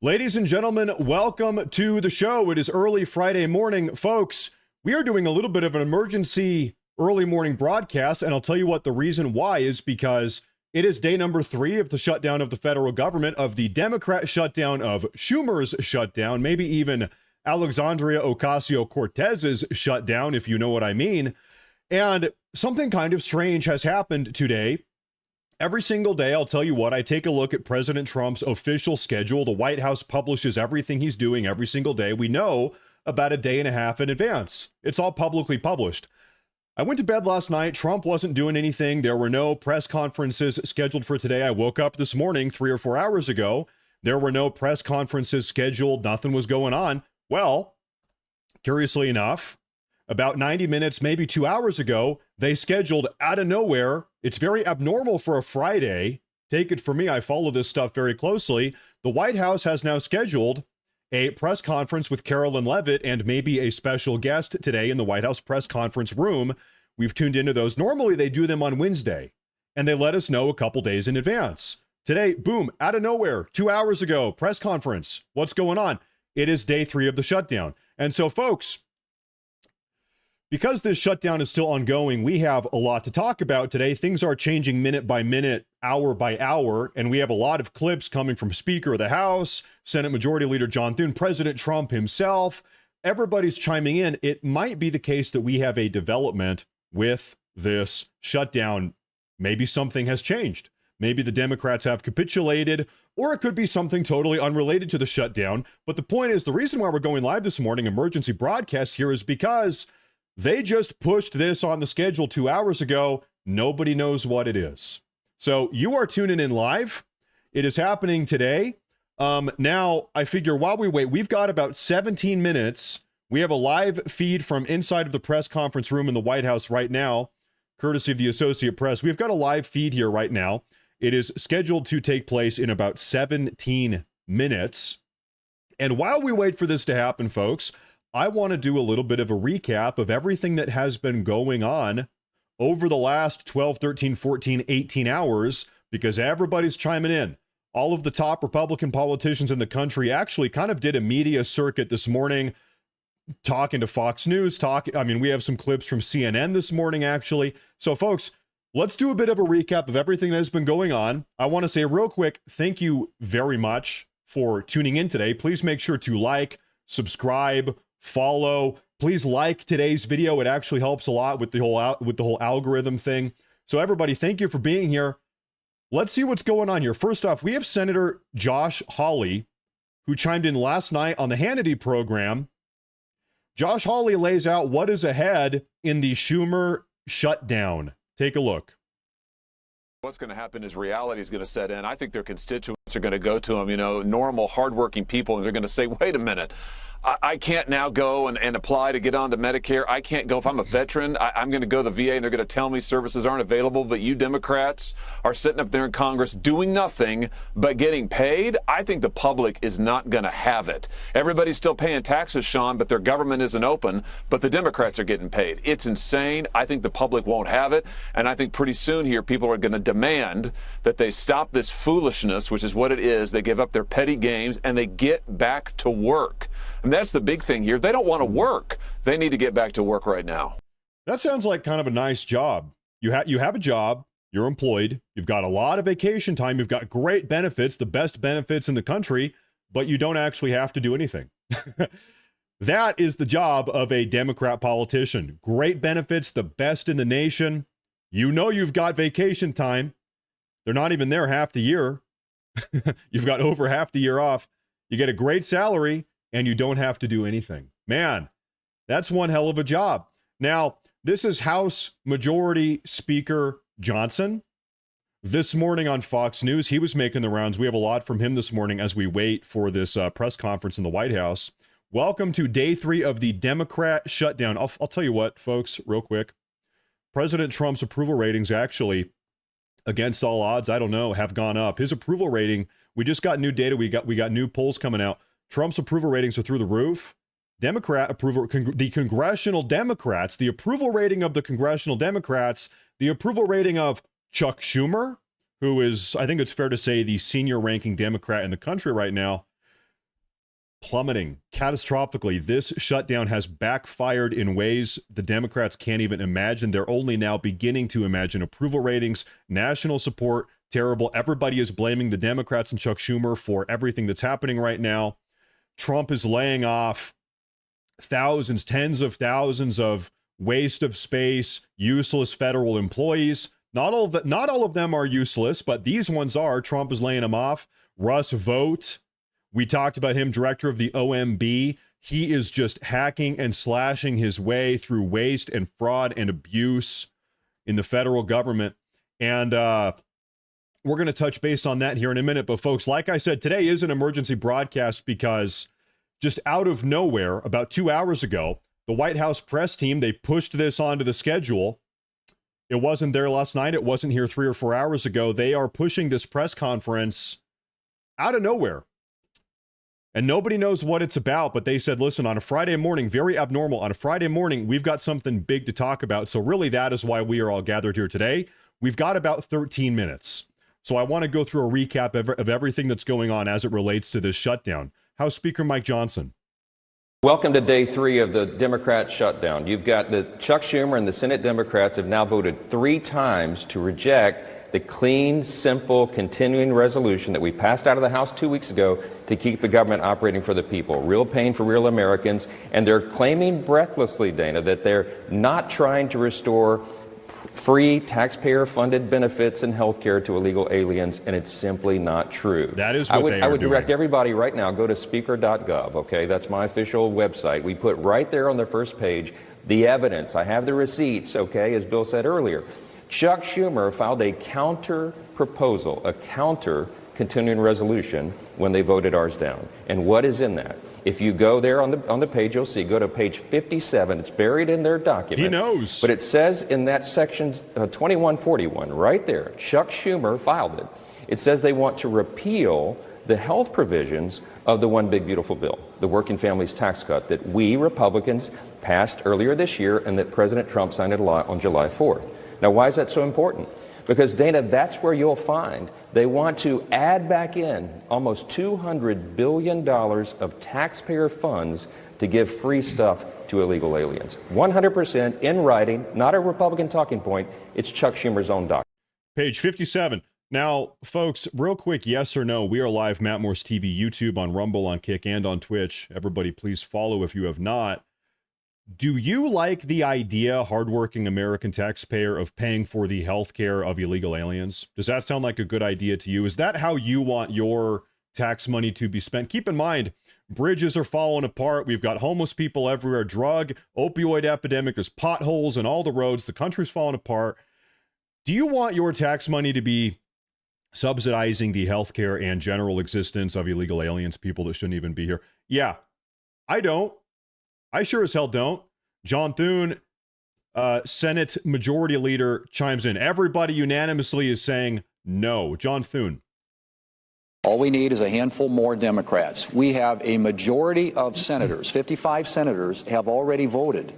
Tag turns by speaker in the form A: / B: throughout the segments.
A: Ladies and gentlemen, welcome to the show. It is early Friday morning. Folks, we are doing a little bit of an emergency early morning broadcast, and I'll tell you what the reason why is because it is day number 3 of the shutdown of the federal government, of the Democrat shutdown, of Schumer's shutdown, maybe even Alexandria Ocasio-Cortez's shutdown, if you know what I mean. And something kind of strange has happened today. Every single day, I'll tell you what, I take a look at President Trump's official schedule. The White House publishes everything he's doing every single day. We know about a day and a half in advance. It's all publicly published. I went to bed last night. Trump wasn't doing anything. There were no press conferences scheduled for today. I woke up this morning 3 or 4 hours ago. There were no press conferences scheduled. Nothing was going on. Well, curiously enough, about 90 minutes, maybe 2 hours ago, they scheduled out of nowhere. It's very abnormal for a Friday. Take it from me, I follow this stuff very closely. The White House has now scheduled a press conference with Carolyn Leavitt and maybe a special guest today in the White House press conference room. We've tuned into those. Normally, they do them on Wednesday, and they let us know a couple days in advance. Today, boom, out of nowhere, 2 hours ago, press conference. What's going on? It is day 3 of the shutdown. And so, folks, because this shutdown is still ongoing, we have a lot to talk about today. Things are changing minute by minute, hour by hour, and we have a lot of clips coming from Speaker of the House, Senate Majority Leader John Thune, President Trump himself. Everybody's chiming in. It might be the case that we have a development with this shutdown. Maybe something has changed. Maybe the Democrats have capitulated, or it could be something totally unrelated to the shutdown. But the point is, the reason why we're going live this morning, emergency broadcast here, is because they just pushed this on the schedule 2 hours ago. Nobody knows what it is. So you are tuning in live. It is happening today. Now, I figure while we wait, we've got about 17 minutes. We have a live feed from inside of the press conference room in the White House right now, courtesy of the Associated Press. We've got a live feed here right now. It is scheduled to take place in about 17 minutes. And while we wait for this to happen, folks, I want to do a little bit of a recap of everything that has been going on over the last 12, 13, 14, 18 hours, because everybody's chiming in. All of the top Republican politicians in the country actually kind of did a media circuit this morning, talking to Fox News. We have some clips from CNN this morning, actually. So, folks, let's do a bit of a recap of everything that has been going on. I want to say real quick, thank you very much for tuning in today. Please make sure to like, subscribe, follow. Please like today's video. It actually helps a lot with the whole algorithm thing. So everybody, thank you for being here. Let's see what's going on here. First off, we have Senator Josh Hawley, who chimed in last night on the Hannity program. Josh Hawley lays out what is ahead in the Schumer shutdown. Take a look.
B: What's going to happen is reality is going to set in. I think their constituents are going to go to them, normal, hardworking people, and they're going to say, wait a minute. I can't now go and apply to get onto Medicare. I can't go if I'm a veteran. I'm going to go to the VA and they're going to tell me services aren't available. But you Democrats are sitting up there in Congress doing nothing but getting paid. I think the public is not going to have it. Everybody's still paying taxes, Sean, but their government isn't open. But the Democrats are getting paid. It's insane. I think the public won't have it. And I think pretty soon here people are going to demand that they stop this foolishness, which is what it is. They give up their petty games and they get back to work. And that's the big thing here. They don't want to work. They need to get back to work right now.
A: That sounds like kind of a nice job. You have a job. You're employed. You've got a lot of vacation time. You've got great benefits, the best benefits in the country, but you don't actually have to do anything. That is the job of a Democrat politician. Great benefits, the best in the nation. You know you've got vacation time. They're not even there half the year. You've got over half the year off. You get a great salary, and you don't have to do anything. Man, that's one hell of a job. Now, this is House Majority Speaker Johnson. This morning on Fox News, he was making the rounds. We have a lot from him this morning as we wait for this press conference in the White House. Welcome to day 3 of the Democrat shutdown. I'll tell you what, folks, real quick. President Trump's approval ratings actually, against all odds, I don't know, have gone up. His approval rating, we just got new data. We got new polls coming out. Trump's approval ratings are through the roof. Democrat approval, the congressional Democrats, the approval rating of the congressional Democrats, the approval rating of Chuck Schumer, who is, I think it's fair to say, the senior ranking Democrat in the country right now. plummeting catastrophically. This shutdown has backfired in ways the Democrats can't even imagine. They're only now beginning to imagine. Approval ratings, national support, terrible. Everybody is blaming the Democrats and Chuck Schumer for everything that's happening right now. Trump is laying off thousands, tens of thousands of waste of space, useless federal employees. Not all of them are useless, but these ones are. Trump is laying them off. Russ Vought, we talked about him, director of the OMB. He is just hacking and slashing his way through waste and fraud and abuse in the federal government. And we're going to touch base on that here in a minute. But folks, like I said, today is an emergency broadcast because just out of nowhere, about 2 hours ago, the White House press team, they pushed this onto the schedule. It wasn't there last night. It wasn't here 3 or 4 hours ago. They are pushing this press conference out of nowhere. And nobody knows what it's about, but they said, listen, on a Friday morning, very abnormal, on a Friday morning, we've got something big to talk about. So really, that is why we are all gathered here today. We've got about 13 minutes. So I want to go through a recap of everything that's going on as it relates to this shutdown. House Speaker Mike Johnson.
C: Welcome to day 3 of the Democrat shutdown. You've got the Chuck Schumer and the Senate Democrats have now voted 3 times to reject the clean, simple, continuing resolution that we passed out of the House 2 weeks ago to keep the government operating for the people. Real pain for real Americans. And they're claiming breathlessly, Dana, that they're not trying to restore free taxpayer-funded benefits and health care to illegal aliens, and it's simply not true.
A: That is what
C: I would direct everybody right now, go to speaker.gov, okay? That's my official website. We put right there on the first page the evidence. I have the receipts, okay, as Bill said earlier. Chuck Schumer filed a counter proposal, a counter continuing resolution when they voted ours down. And what is in that? If you go there on the page, you'll see, go to page 57. It's buried in their document.
A: He knows.
C: But it says in that section 2141, right there, Chuck Schumer filed it. It says they want to repeal the health provisions of the One Big Beautiful Bill, the Working Families Tax Cut that we Republicans passed earlier this year and that President Trump signed into law on July 4th. Now, why is that so important? Because, Dana, that's where you'll find they want to add back in almost $200 billion of taxpayer funds to give free stuff to illegal aliens. 100% in writing, not a Republican talking point. It's Chuck Schumer's own document.
A: Page 57. Now, folks, real quick, yes or no, we are live, Matt Morse TV, YouTube, on Rumble, on Kick, and on Twitch. Everybody, please follow if you have not. Do you like the idea, hardworking American taxpayer, of paying for the health care of illegal aliens? Does that sound like a good idea to you? Is that how you want your tax money to be spent? Keep in mind, bridges are falling apart. We've got homeless people everywhere, drug, opioid epidemic. There's potholes in all the roads. The country's falling apart. Do you want your tax money to be subsidizing the health care and general existence of illegal aliens, people that shouldn't even be here? Yeah, I don't. I sure as hell don't. John Thune, Senate Majority Leader, chimes in. Everybody unanimously is saying no. John Thune.
D: All we need is a handful more Democrats. We have a majority of senators, 55 senators, have already voted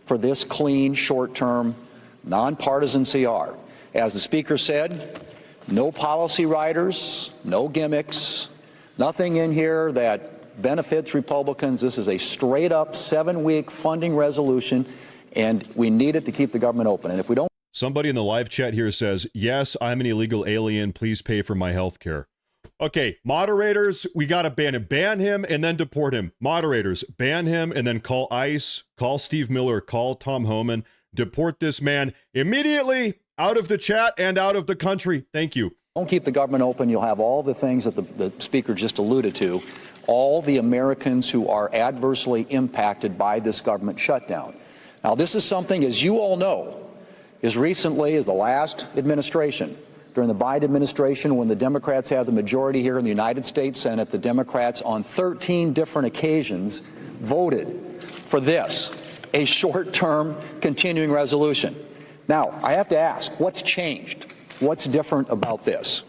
D: for this clean, short-term, nonpartisan CR. As the Speaker said, no policy riders, no gimmicks, nothing in here that benefits Republicans. This is a straight-up 7-week funding resolution, and we need it to keep the government open. And if we don't...
A: Somebody in the live chat here says, yes, I'm an illegal alien. Please pay for my health care. Okay, moderators, we got to ban him. Ban him and then deport him. Moderators, ban him and then call ICE, call Steve Miller, call Tom Homan. Deport this man immediately out of the chat and out of the country. Thank you.
D: Don't keep the government open. You'll have all the things that the Speaker just alluded to. All the Americans who are adversely impacted by this government shutdown. Now, this is something, as you all know, as recently as the last administration, during the Biden administration, when the Democrats had the majority here in the United States Senate, the Democrats on 13 different occasions voted for this, a short-term continuing resolution. Now, I have to ask, what's changed? What's different about this?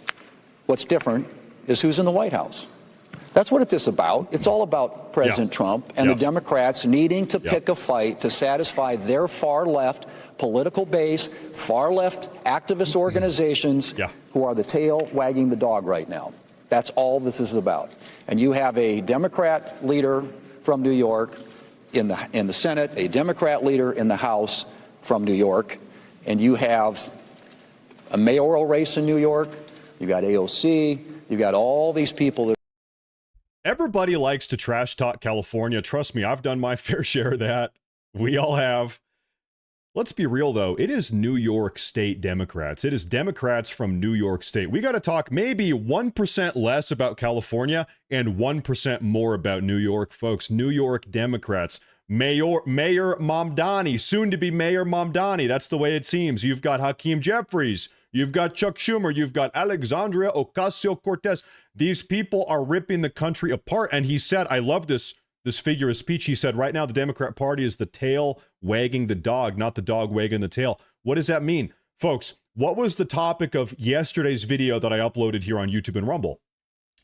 D: What's different is who's in the White House. That's what it's about. It's all about President Trump and the Democrats needing to pick a fight to satisfy their far-left political base, far-left activist organizations who are the tail wagging the dog right now. That's all this is about. And you have a Democrat leader from New York in the Senate, a Democrat leader in the House from New York, and you have a mayoral race in New York. You've got AOC. You've got all these people that.
A: Everybody likes to trash talk California. Trust me, I've done my fair share of that. We all have. Let's be real, though. It is New York State Democrats. It is Democrats from New York State. We got to talk maybe 1% less about California and 1% more about New York, folks. New York Democrats. Mayor Mamdani, soon to be Mayor Mamdani. That's the way it seems. You've got Hakeem Jeffries. You've got Chuck Schumer. You've got Alexandria Ocasio-Cortez. These people are ripping the country apart. And he said, I love this figure of speech. He said, right now, the Democrat Party is the tail wagging the dog, not the dog wagging the tail. What does that mean? Folks, what was the topic of yesterday's video that I uploaded here on YouTube and Rumble?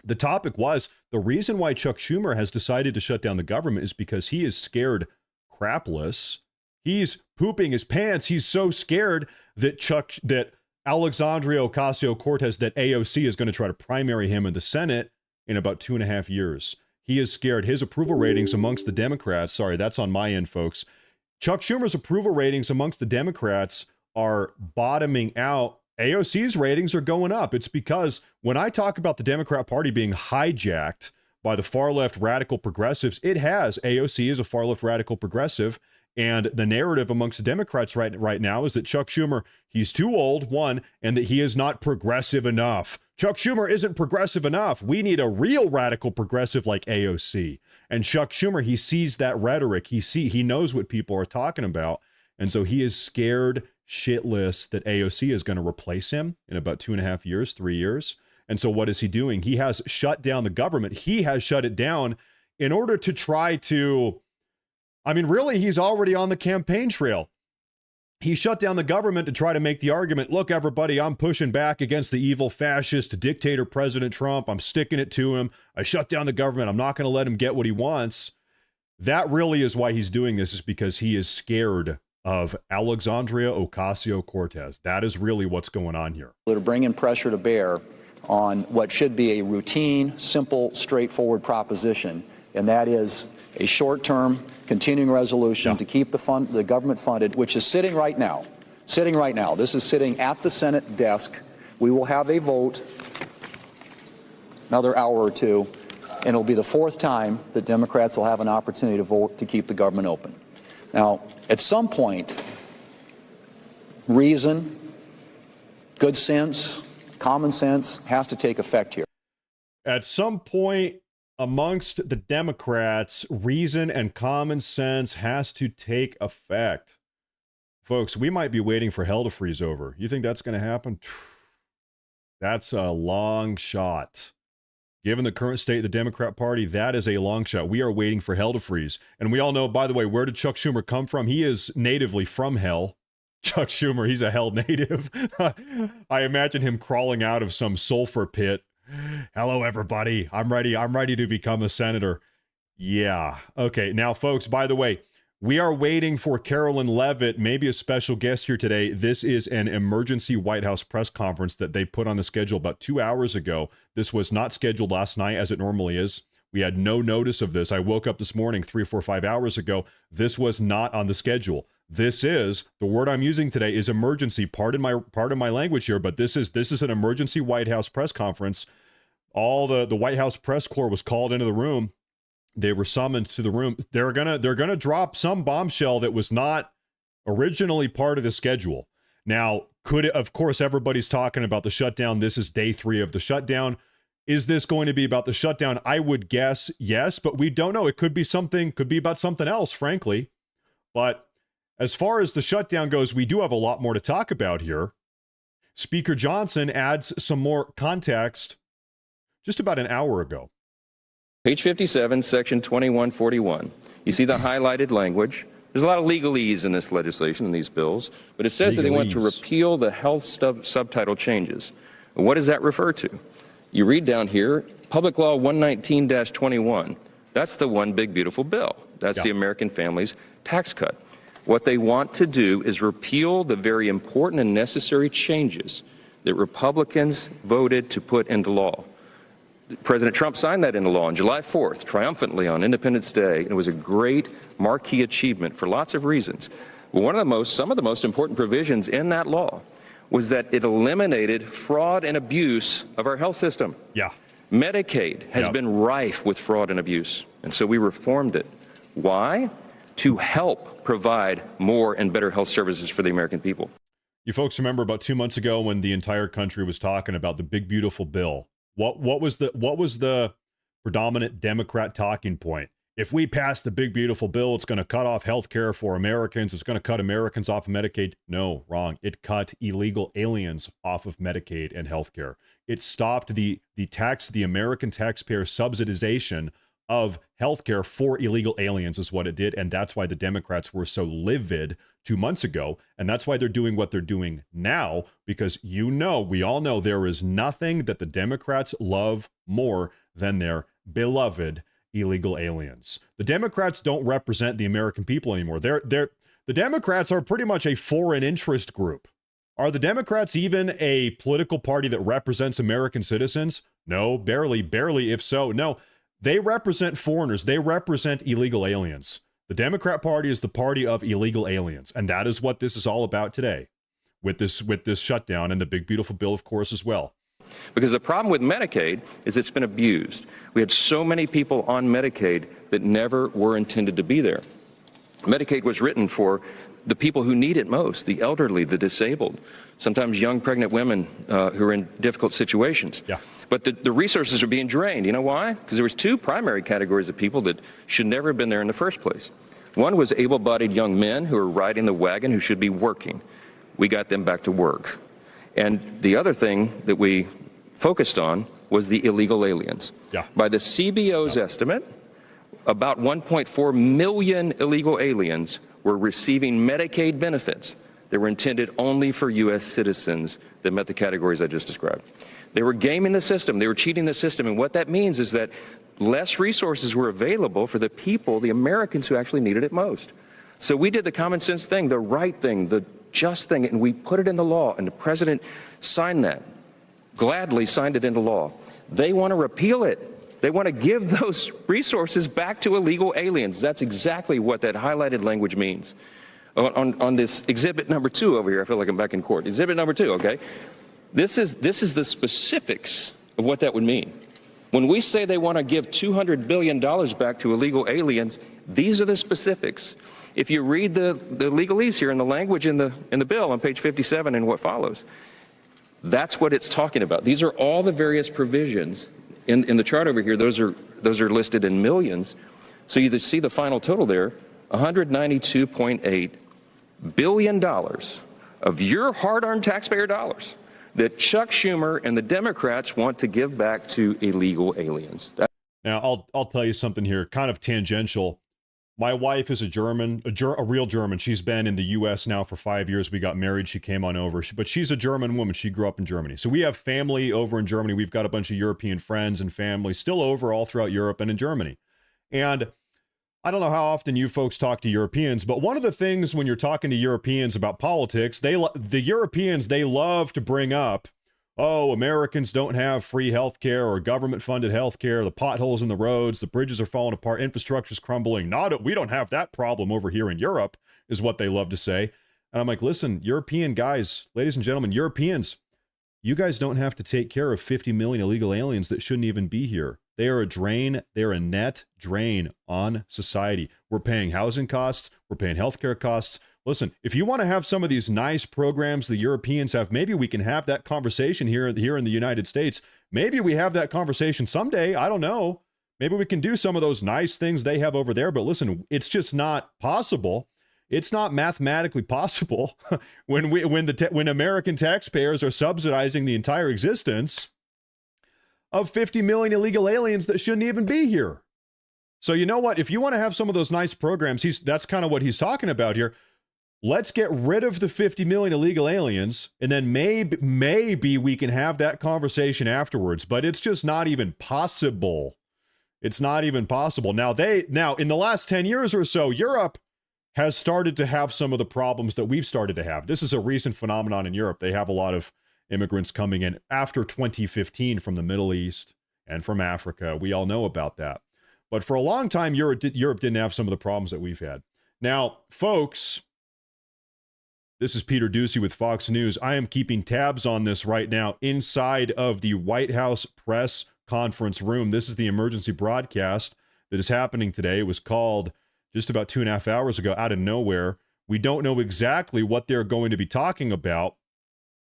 A: The topic was the reason why Chuck Schumer has decided to shut down the government is because he is scared crapless. He's pooping his pants. He's so scared that Alexandria Ocasio-Cortez, that AOC is going to try to primary him in the Senate in about 2.5 years. He is scared. His approval ratings amongst the Democrats, sorry, that's on my end, folks. Chuck Schumer's approval ratings amongst the Democrats are bottoming out. AOC's ratings are going up. It's because when I talk about the Democrat Party being hijacked by the far-left radical progressives, it has. AOC is a far-left radical progressive, and the narrative amongst the Democrats right now is that Chuck Schumer, he's too old, one, and that he is not progressive enough. Chuck Schumer isn't progressive enough. We need a real radical progressive like AOC. And Chuck Schumer, he sees that rhetoric. He knows what people are talking about. And so he is scared shitless that AOC is going to replace him in about 2.5 years, 3 years. And so what is he doing? He has shut down the government. He has shut it down in order to try to, really, he's already on the campaign trail. He shut down the government to try to make the argument, look, everybody, I'm pushing back against the evil fascist dictator President Trump. I'm sticking it to him. I shut down the government. I'm not going to let him get what he wants. That really is why he's doing this, is because he is scared of Alexandria Ocasio-Cortez. That is really what's going on here.
D: That are bringing pressure to bear on what should be a routine, simple, straightforward proposition, and that is a short-term continuing resolution to keep the government funded, which is sitting right now. This is sitting at the Senate desk. We will have a vote another hour or two, and it'll be the fourth time that Democrats will have an opportunity to vote to keep the government open. Now, at some point, reason, good sense, common sense has to take effect here.
A: At some point, amongst the Democrats, reason and common sense has to take effect. Folks, we might be waiting for hell to freeze over. You think that's going to happen? That's a long shot. Given the current state of the Democrat Party, that is a long shot. We are waiting for hell to freeze. And we all know, by the way, where did Chuck Schumer come from? He is natively from hell. Chuck Schumer, he's a hell native. I imagine him crawling out of some sulfur pit. Hello, everybody. I'm ready to become a senator. Yeah. Okay. Now, folks, by the way, we are waiting for Carolyn Levitt, maybe a special guest here today. This is an emergency White House press conference that they put on the schedule about 2 hours ago. This was not scheduled last night, as it normally is. We had no notice of this. I woke up this morning 3, 4, 5 hours ago. This was not on the schedule. This is, the word I'm using today is emergency. Pardon my language here, but this is an emergency White House press conference. All the White House press corps was called into the room. They were summoned to the room. They're gonna drop some bombshell that was not originally part of the schedule. Now, of course, everybody's talking about the shutdown. This is day 3 of the shutdown. Is this going to be about the shutdown? I would guess yes, but we don't know. It could be about something else, frankly. But as far as the shutdown goes, we do have a lot more to talk about here. Speaker Johnson adds some more context just about an hour ago.
C: Page 57, section 2141. You see the highlighted language. There's a lot of legalese in this legislation, in these bills, but it says that they want to repeal the health subtitle changes. What does that refer to? You read down here, Public Law 119-21. That's the one big beautiful bill. That's the American Families Tax Cut. What they want to do is repeal the very important and necessary changes that Republicans voted to put into law. President Trump signed that into law on July 4th, triumphantly on Independence Day. And it was a great marquee achievement for lots of reasons. But some of the most important provisions in that law was that it eliminated fraud and abuse of our health system.
A: Yeah.
C: Medicaid has been rife with fraud and abuse, and so we reformed it. Why? To help provide more and better health services for the American people.
A: You folks remember about 2 months ago when the entire country was talking about the big beautiful bill? What was the predominant Democrat talking point? If we pass the big beautiful bill, it's going to cut off health care for Americans. It's going to cut Americans off of Medicaid. No, wrong. It cut illegal aliens off of Medicaid and health care. It stopped the American taxpayer subsidization of healthcare for illegal aliens is what it did. And that's why the Democrats were so livid 2 months ago. And that's why they're doing what they're doing now, because we all know there is nothing that the Democrats love more than their beloved illegal aliens. The Democrats don't represent the American people anymore. The Democrats are pretty much a foreign interest group. Are the Democrats even a political party that represents American citizens? No, barely, if so. No, they represent foreigners. They represent illegal aliens. The Democrat Party is the party of illegal aliens, and that is what this is all about today with this shutdown and the big beautiful bill, of course, as well.
C: Because the problem with Medicaid is it's been abused. We had so many people on Medicaid that never were intended to be there. Medicaid was written for the people who need it most, the elderly, the disabled, sometimes young pregnant women who are in difficult situations.
A: Yeah.
C: But the resources are being drained. You know why? Because there was two primary categories of people that should never have been there in the first place. One was able-bodied young men who are riding the wagon who should be working. We got them back to work. And the other thing that we focused on was the illegal aliens.
A: Yeah.
C: By the CBO's estimate, about 1.4 million illegal aliens were receiving Medicaid benefits that were intended only for U.S. citizens that met the categories I just described. They were gaming the system. They were cheating the system. And what that means is that less resources were available for the people, the Americans who actually needed it most. So we did the common sense thing, the right thing, the just thing, and we put it in the law, and the president signed that, gladly signed it into law. They want to repeal it. They want to give those resources back to illegal aliens. That's exactly what that highlighted language means. On this exhibit number 2 over here, I feel like I'm back in court. Exhibit number 2, okay? This is the specifics of what that would mean. When we say they want to give $200 billion back to illegal aliens, these are the specifics. If you read the legalese here in the language in the bill on page 57 and what follows, that's what it's talking about. These are all the various provisions in the chart over here. Those are listed in millions. So you see the final total there, $192.8 billion of your hard-earned taxpayer dollars that Chuck Schumer and the Democrats want to give back to illegal aliens.
A: Now, I'll tell you something here, kind of tangential. My wife is a German, a real German. She's been in the U.S. now for 5 years. We got married. She came on over. But she's a German woman. She grew up in Germany. So we have family over in Germany. We've got a bunch of European friends and family still over all throughout Europe and in Germany. And I don't know how often you folks talk to Europeans, but one of the things when you're talking to Europeans about politics, the Europeans, they love to bring up, oh, Americans don't have free health care or government-funded health care, the potholes in the roads, the bridges are falling apart, infrastructure's crumbling. We don't have that problem over here in Europe, is what they love to say. And I'm like, listen, European guys, ladies and gentlemen, Europeans, you guys don't have to take care of 50 million illegal aliens that shouldn't even be here. They are a drain. They're a net drain on society. We're paying housing costs. We're paying healthcare costs. Listen, if you want to have some of these nice programs the Europeans have, maybe we can have that conversation here in the United States. Maybe we have that conversation someday. I don't know. Maybe we can do some of those nice things they have over there. But listen, it's just not possible. It's not mathematically possible when American taxpayers are subsidizing the entire existence of 50 million illegal aliens that shouldn't even be here. So you know what? If you want to have some of those nice programs, that's kind of what he's talking about here. Let's get rid of the 50 million illegal aliens, and then maybe we can have that conversation afterwards. But it's just not even possible. It's not even possible. Now in the last 10 years or so, Europe has started to have some of the problems that we've started to have. This is a recent phenomenon in Europe. They have a lot of immigrants coming in after 2015 from the Middle East and from Africa. We all know about that. But for a long time, Europe didn't have some of the problems that we've had. Now, folks, this is Peter Doocy with Fox News. I am keeping tabs on this right now inside of the White House press conference room. This is the emergency broadcast that is happening today. It was called just about 2.5 hours ago out of nowhere. We don't know exactly what they're going to be talking about.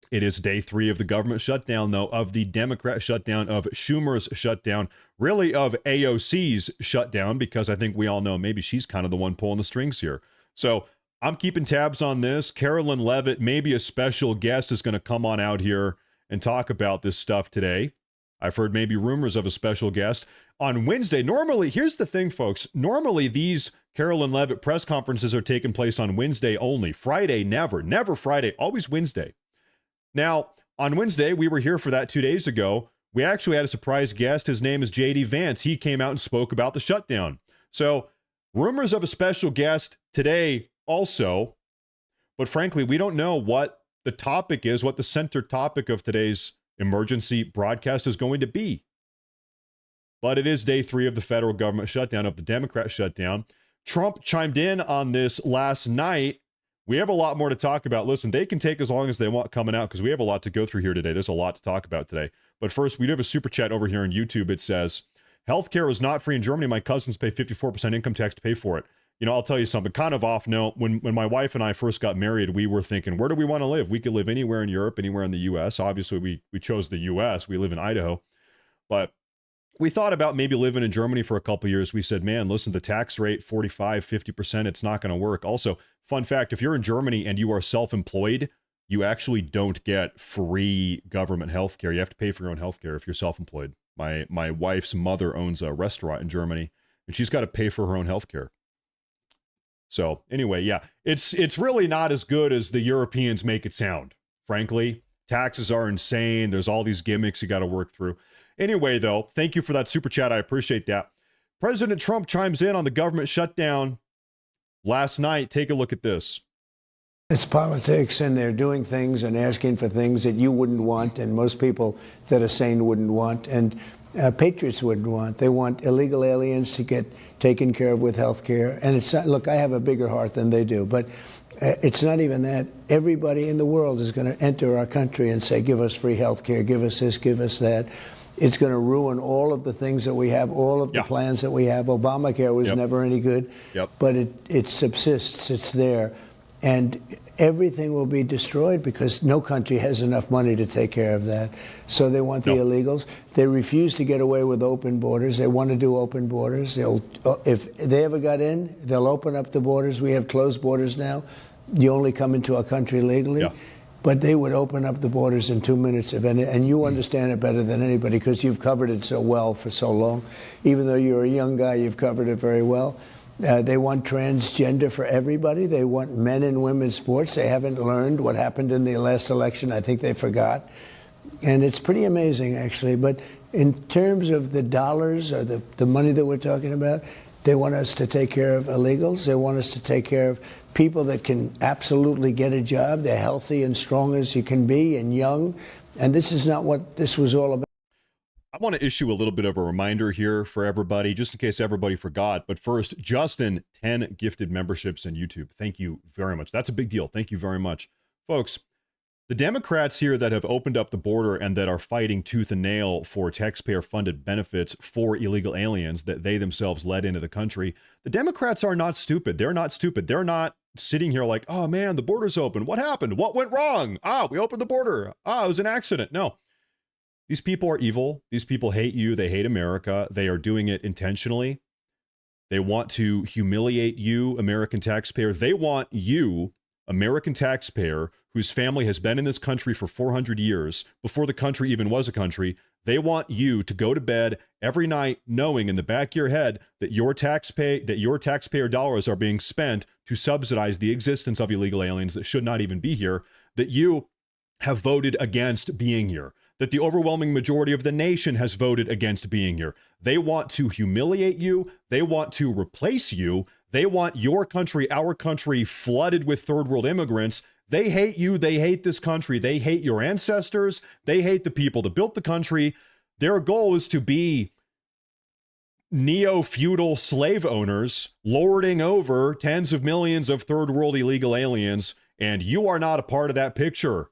A: It is day 3 of the government shutdown, though, of the Democrat shutdown, of Schumer's shutdown, really of AOC's shutdown, because I think we all know maybe she's kind of the one pulling the strings here. So I'm keeping tabs on this. Carolyn Levitt, maybe a special guest, is going to come on out here and talk about this stuff today. I've heard maybe rumors of a special guest on Wednesday. Normally, here's the thing, folks. Normally, these Carolyn Levitt press conferences are taking place on Wednesday only. Friday, never. Never Friday, always Wednesday. Now, on Wednesday, we were here for that 2 days ago. We actually had a surprise guest. His name is J.D. Vance. He came out and spoke about the shutdown. So, rumors of a special guest today also. But frankly, we don't know what the topic is, what the center topic of today's emergency broadcast is going to be. But it is day 3 of the federal government shutdown, of the Democrat shutdown. Trump chimed in on this last night. We have a lot more to talk about. Listen, they can take as long as they want coming out because we have a lot to go through here today. There's a lot to talk about today. But first, we do have a super chat over here on YouTube. It says, healthcare is not free in Germany. My cousins pay 54% income tax to pay for it. You know, I'll tell you something kind of off note. When my wife and I first got married, we were thinking, where do we want to live? We could live anywhere in Europe, anywhere in the U.S. Obviously, we chose the U.S. We live in Idaho. But we thought about maybe living in Germany for a couple of years. We said, man, listen, the tax rate, 45, 50%, it's not going to work. Also, fun fact, if you're in Germany and you are self-employed, you actually don't get free government health care. You have to pay for your own health care if you're self-employed. My wife's mother owns a restaurant in Germany, and she's got to pay for her own health care. So anyway, yeah, it's really not as good as the Europeans make it sound, frankly. Taxes are insane. There's all these gimmicks you got to work through. Anyway, though, thank you for that super chat. I appreciate that. President Trump chimes in on the government shutdown last night. Take a look at this.
E: It's politics, and they're doing things and asking for things that you wouldn't want, and most people that are sane wouldn't want, and patriots wouldn't want. They want illegal aliens to get taken care of with health care. And it's not, look, I have a bigger heart than they do, but it's not even that. Everybody in the world is going to enter our country and say, give us free health care, give us this, give us that. It's going to ruin all of the things that we have, all of the plans that we have. Obamacare was never any good, but it subsists. It's there. And everything will be destroyed because no country has enough money to take care of that. So they want the illegals. They refuse to get away with open borders. They want to do open borders. If they ever got in, they'll open up the borders. We have closed borders now. You only come into our country legally. But they would open up the borders in 2 minutes, and you understand it better than anybody because you've covered it so well for so long. Even though you're a young guy, you've covered it very well. They want transgender for everybody. They want men and women's sports. They haven't learned what happened in the last election. I think they forgot. And it's pretty amazing, actually. But in terms of the dollars or the money that we're talking about, they want us to take care of illegals. They want us to take care of people that can absolutely get a job. They're healthy and strong as you can be and young. And this is not what this was all about.
A: I want to issue a little bit of a reminder here for everybody, just in case everybody forgot. But first, Justin, 10 gifted memberships in YouTube. Thank you very much. That's a big deal. Thank you very much. Folks, the Democrats here that have opened up the border and that are fighting tooth and nail for taxpayer-funded benefits for illegal aliens that they themselves let into the country, the Democrats are not stupid. They're not stupid. They're not sitting here like, oh, man, the border's open. What happened? What went wrong? We opened the border. It was an accident. No. These people are evil. These people hate you. They hate America. They are doing it intentionally. They want to humiliate you, American taxpayer. They want you, American taxpayer, whose family has been in this country for 400 years, before the country even was a country. They want you to go to bed every night knowing in the back of your head that your taxpayer dollars are being spent to subsidize the existence of illegal aliens that should not even be here, that you have voted against being here, that the overwhelming majority of the nation has voted against being here. They want to humiliate you. They want to replace you. They want your country, our country, flooded with third world immigrants. They hate you. They hate this country. They hate your ancestors. They hate the people that built the country. Their goal is to be neo-feudal slave owners lording over tens of millions of third world illegal aliens, and you are not a part of that picture.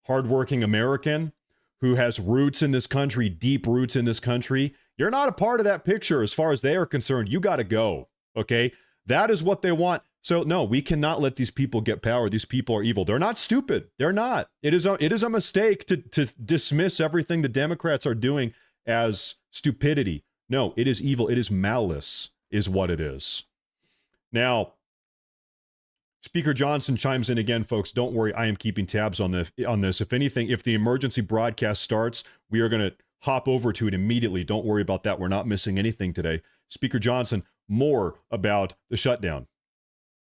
A: Hardworking American who has roots in this country, deep roots in this country, you're not a part of that picture as far as they are concerned. You got to go, okay? That is what they want. So no, we cannot let these people get power. These people are evil. They're not stupid. They're not. It is a mistake to dismiss everything the Democrats are doing as stupidity. No, it is evil. It is malice is what it is. Now, Speaker Johnson chimes in again, folks. Don't worry. I am keeping tabs on this. If anything, if the emergency broadcast starts, we are going to hop over to it immediately. Don't worry about that. We're not missing anything today. Speaker Johnson, more about the shutdown.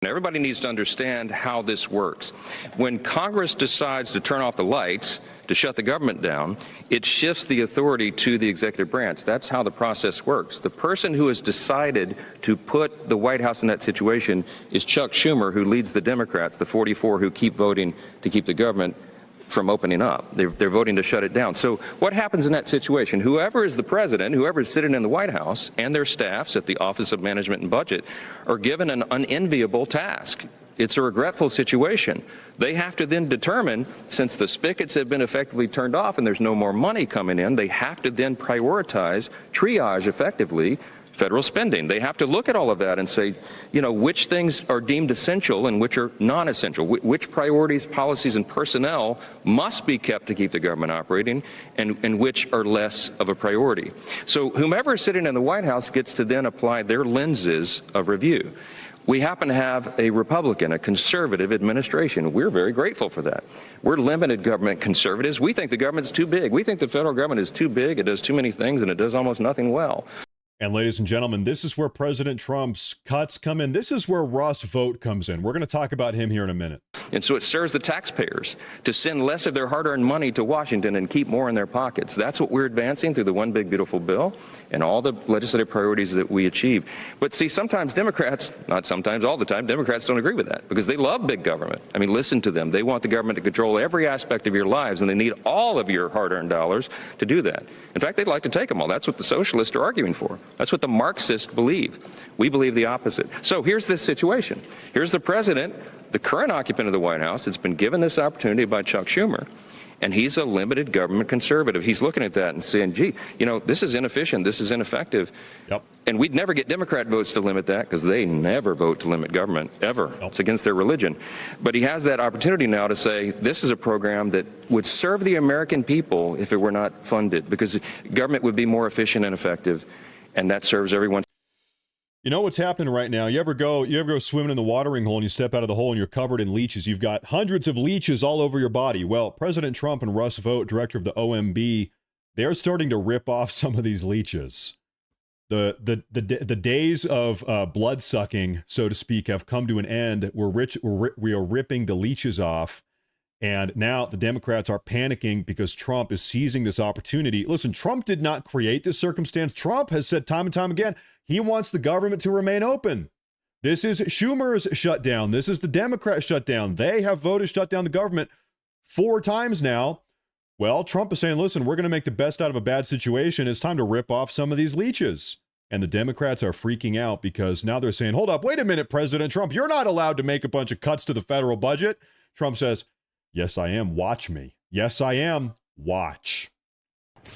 C: Everybody needs to understand how this works. When Congress decides to turn off the lights, to shut the government down, it shifts the authority to the executive branch. That's how the process works. The person who has decided to put the White House in that situation is Chuck Schumer, who leads the Democrats, the 44 who keep voting to keep the government from opening up. They're voting to shut it down. So what happens in that situation? Whoever is the president, whoever is sitting in the White House, and their staffs at the Office of Management and Budget are given an unenviable task. It's a regretful situation. They have to then determine, since the spigots have been effectively turned off and there's no more money coming in, they have to then prioritize, triage effectively, federal spending. They have to look at all of that and say, you know, which things are deemed essential and which are non-essential, which priorities, policies, and personnel must be kept to keep the government operating, and which are less of a priority. So whomever is sitting in the White House gets to then apply their lenses of review. We happen to have a Republican, a conservative administration. We're very grateful for that. We're limited government conservatives. We think the government's too big. We think the federal government is too big. It does too many things, and it does almost nothing well.
A: And ladies and gentlemen, this is where President Trump's cuts come in. This is where Ross Vought comes in. We're going to talk about him here in a minute.
C: And so it serves the taxpayers to send less of their hard-earned money to Washington and keep more in their pockets. That's what we're advancing through the One Big Beautiful Bill and all the legislative priorities that we achieve. But see, sometimes Democrats, not sometimes, all the time, Democrats don't agree with that because they love big government. I mean, listen to them. They want the government to control every aspect of your lives, and they need all of your hard-earned dollars to do that. In fact, they'd like to take them all. That's what the socialists are arguing for. That's what the Marxists believe. We believe the opposite. So here's this situation. Here's the president, the current occupant of the White House, that's been given this opportunity by Chuck Schumer, and he's a limited government conservative. He's looking at that and saying, gee, you know, this is inefficient, this is ineffective.
A: Yep.
C: And we'd never get Democrat votes to limit that because they never vote to limit government, ever. Yep. It's against their religion. But he has that opportunity now to say this is a program that would serve the American people if it were not funded, because government would be more efficient and effective, and that serves everyone.
A: You know what's happening right now? You ever go swimming in the watering hole and you step out of the hole and you're covered in leeches. You've got hundreds of leeches all over your body. Well, President Trump and Russ Vought, director of the OMB, they're starting to rip off some of these leeches. The days of blood sucking, so to speak, have come to an end. We are ripping the leeches off. And now the Democrats are panicking because Trump is seizing this opportunity. Listen, Trump did not create this circumstance. Trump has said time and time again, he wants the government to remain open. This is Schumer's shutdown. This is the Democrat shutdown. They have voted to shut down the government 4 times now. Well, Trump is saying, listen, we're going to make the best out of a bad situation. It's time to rip off some of these leeches. And the Democrats are freaking out because now they're saying, hold up, wait a minute, President Trump, you're not allowed to make a bunch of cuts to the federal budget. Trump says, yes, I am. Watch me. Yes, I am. Watch.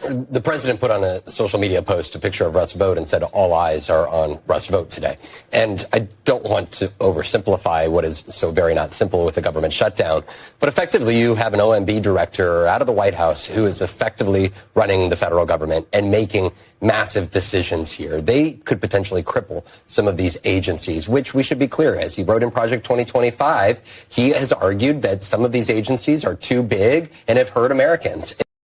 F: The president put on a social media post a picture of Russ Vought and said all eyes are on Russ Vought today. And I don't want to oversimplify what is so very not simple with the government shutdown, but effectively you have an OMB director out of the White House who is effectively running the federal government and making massive decisions here. They could potentially cripple some of these agencies, which we should be clear, as he wrote in Project 2025, he has argued that some of these agencies are too big and have hurt Americans.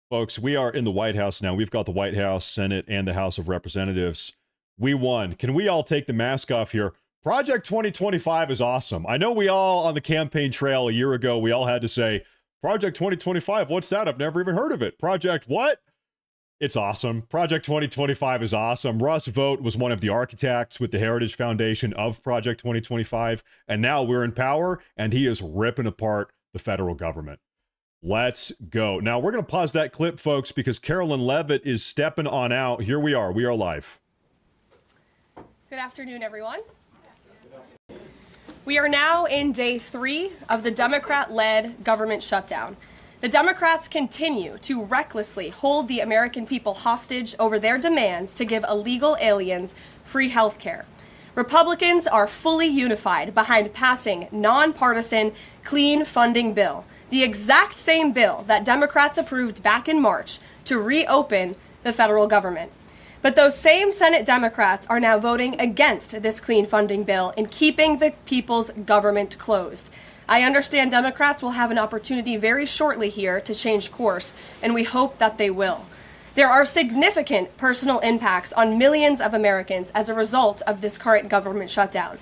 A: Folks, we are in the White House now. We've got the White House, Senate, and the House of Representatives. We won. Can we all take the mask off here? Project 2025 is awesome. I know we all on the campaign trail a year ago, we all had to say, Project 2025, what's that? I've never even heard of it. Project what? It's awesome. Project 2025 is awesome. Russ Vought was one of the architects with the Heritage Foundation of Project 2025, and now we're in power, and he is ripping apart the federal government. Let's go. Now, we're going to pause that clip, folks, because Carolyn Levitt is stepping on out. Here we are. We are live.
G: Good afternoon, everyone. We are now in day 3 of the Democrat-led government shutdown. The Democrats continue to recklessly hold the American people hostage over their demands to give illegal aliens free health care. Republicans are fully unified behind passing nonpartisan clean funding bill, the exact same bill that Democrats approved back in March to reopen the federal government. But those same Senate Democrats are now voting against this clean funding bill and keeping the people's government closed. I understand Democrats will have an opportunity very shortly here to change course, and we hope that they will. There are significant personal impacts on millions of Americans as a result of this current government shutdown.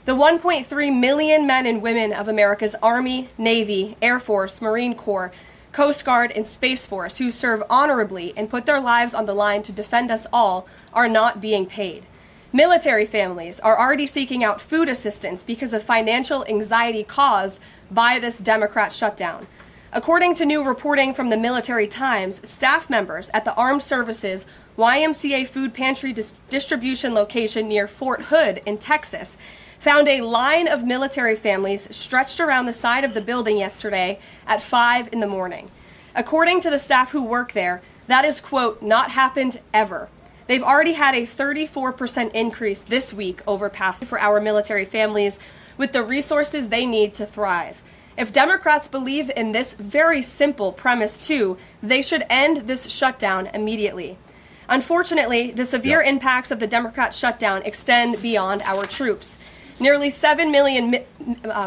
G: The 1.3 million men and women of America's Army, Navy, Air Force, Marine Corps, Coast Guard, and Space Force who serve honorably and put their lives on the line to defend us all are not being paid. Military families are already seeking out food assistance because of financial anxiety caused by this Democrat shutdown. According to new reporting from the Military Times, staff members at the Armed Services YMCA food pantry distribution location near Fort Hood in Texas found a line of military families stretched around the side of the building yesterday at 5 in the morning. According to the staff who work there, that is, quote, not happened ever. They've already had a 34% increase this week over past for our military families with the resources they need to thrive. If Democrats believe in this very simple premise too, they should end this shutdown immediately. Unfortunately, the severe impacts of the Democrat shutdown extend beyond our troops. Nearly 7 million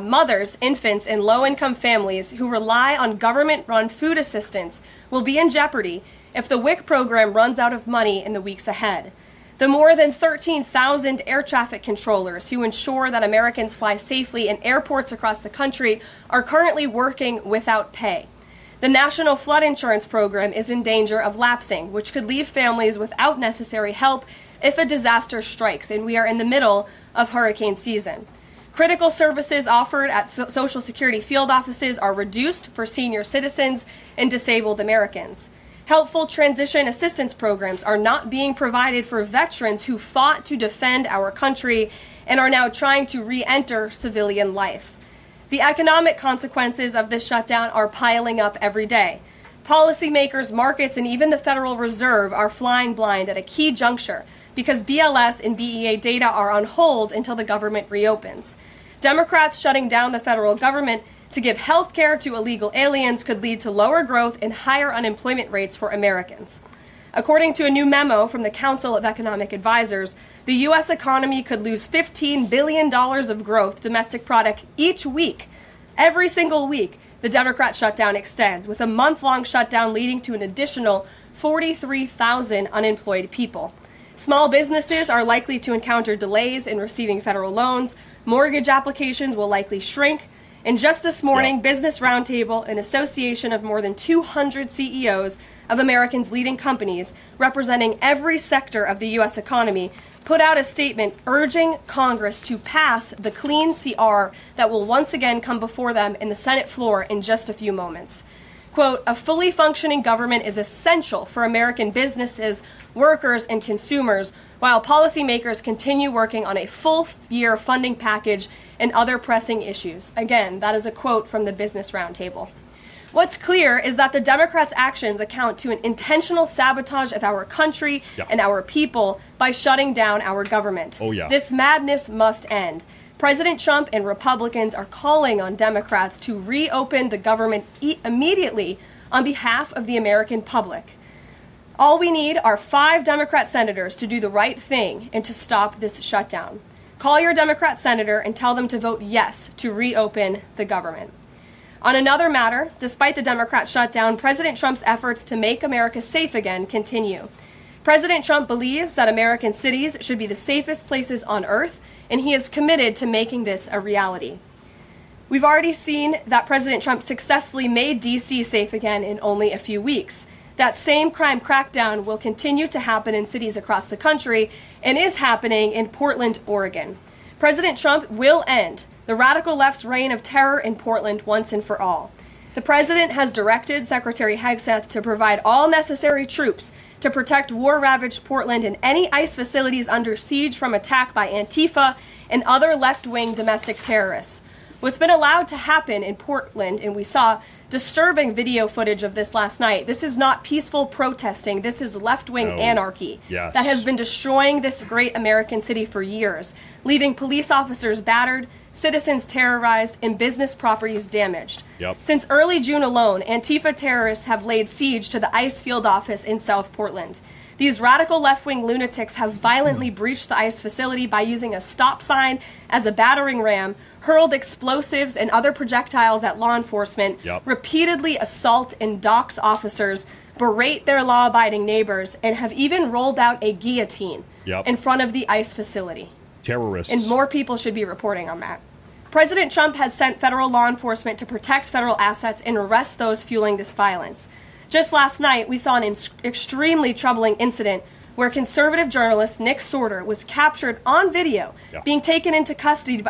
G: mothers, infants, and low-income families who rely on government-run food assistance will be in jeopardy if the WIC program runs out of money in the weeks ahead. The more than 13,000 air traffic controllers who ensure that Americans fly safely in airports across the country are currently working without pay. The National Flood Insurance Program is in danger of lapsing, which could leave families without necessary help if a disaster strikes, and we are in the middle of hurricane season. Critical services offered at Social Security field offices are reduced for senior citizens and disabled Americans. Helpful transition assistance programs are not being provided for veterans who fought to defend our country and are now trying to re-enter civilian life. The economic consequences of this shutdown are piling up every day. Policymakers, markets, and even the Federal Reserve are flying blind at a key juncture because BLS and BEA data are on hold until the government reopens. Democrats shutting down the federal government to give health care to illegal aliens could lead to lower growth and higher unemployment rates for Americans. According to a new memo from the Council of Economic Advisors, the U.S. economy could lose $15 billion of growth domestic product each week. Every single week, the Democrat shutdown extends, with a month-long shutdown leading to an additional 43,000 unemployed people. Small businesses are likely to encounter delays in receiving federal loans. Mortgage applications will likely shrink. And just this morning, Business Roundtable, an association of more than 200 CEOs of Americans' leading companies representing every sector of the U.S. economy, put out a statement urging Congress to pass the clean CR that will once again come before them in the Senate floor in just a few moments. Quote, a fully functioning government is essential for American businesses, workers, and consumers, while policymakers continue working on a full-year funding package and other pressing issues. Again, that is a quote from the Business Roundtable. What's clear is that the Democrats' actions account to an intentional sabotage of our country and our people by shutting down our government. This madness must end. President Trump and Republicans are calling on Democrats to reopen the government immediately on behalf of the American public. All we need are 5 Democrat senators to do the right thing and to stop this shutdown. Call your Democrat senator and tell them to vote yes to reopen the government. On another matter, despite the Democrat shutdown, President Trump's efforts to make America safe again continue. President Trump believes that American cities should be the safest places on earth, and he is committed to making this a reality. We've already seen that President Trump successfully made D.C. safe again in only a few weeks. That same crime crackdown will continue to happen in cities across the country and is happening in Portland, Oregon. President Trump will end the radical left's reign of terror in Portland once and for all. The president has directed Secretary Hegseth to provide all necessary troops to protect war-ravaged Portland and any ICE facilities under siege from attack by Antifa and other left-wing domestic terrorists. What's been allowed to happen in Portland, and we saw disturbing video footage of this last night, this is not peaceful protesting, this is left-wing anarchy that has been destroying this great American city for years, leaving police officers battered, citizens terrorized, and business properties damaged. Since early June alone, Antifa terrorists have laid siege to the ICE field office in South Portland. These radical left-wing lunatics have violently breached the ICE facility by using a stop sign as a battering ram, hurled explosives and other projectiles at law enforcement, repeatedly assault and dox officers, berate their law-abiding neighbors, and have even rolled out a guillotine in front of the ICE facility.
A: Terrorists.
G: And more people should be reporting on that. President Trump has sent federal law enforcement to protect federal assets and arrest those fueling this violence. Just last night, we saw an extremely troubling incident where conservative journalist Nick Sorter was captured on video being taken into custody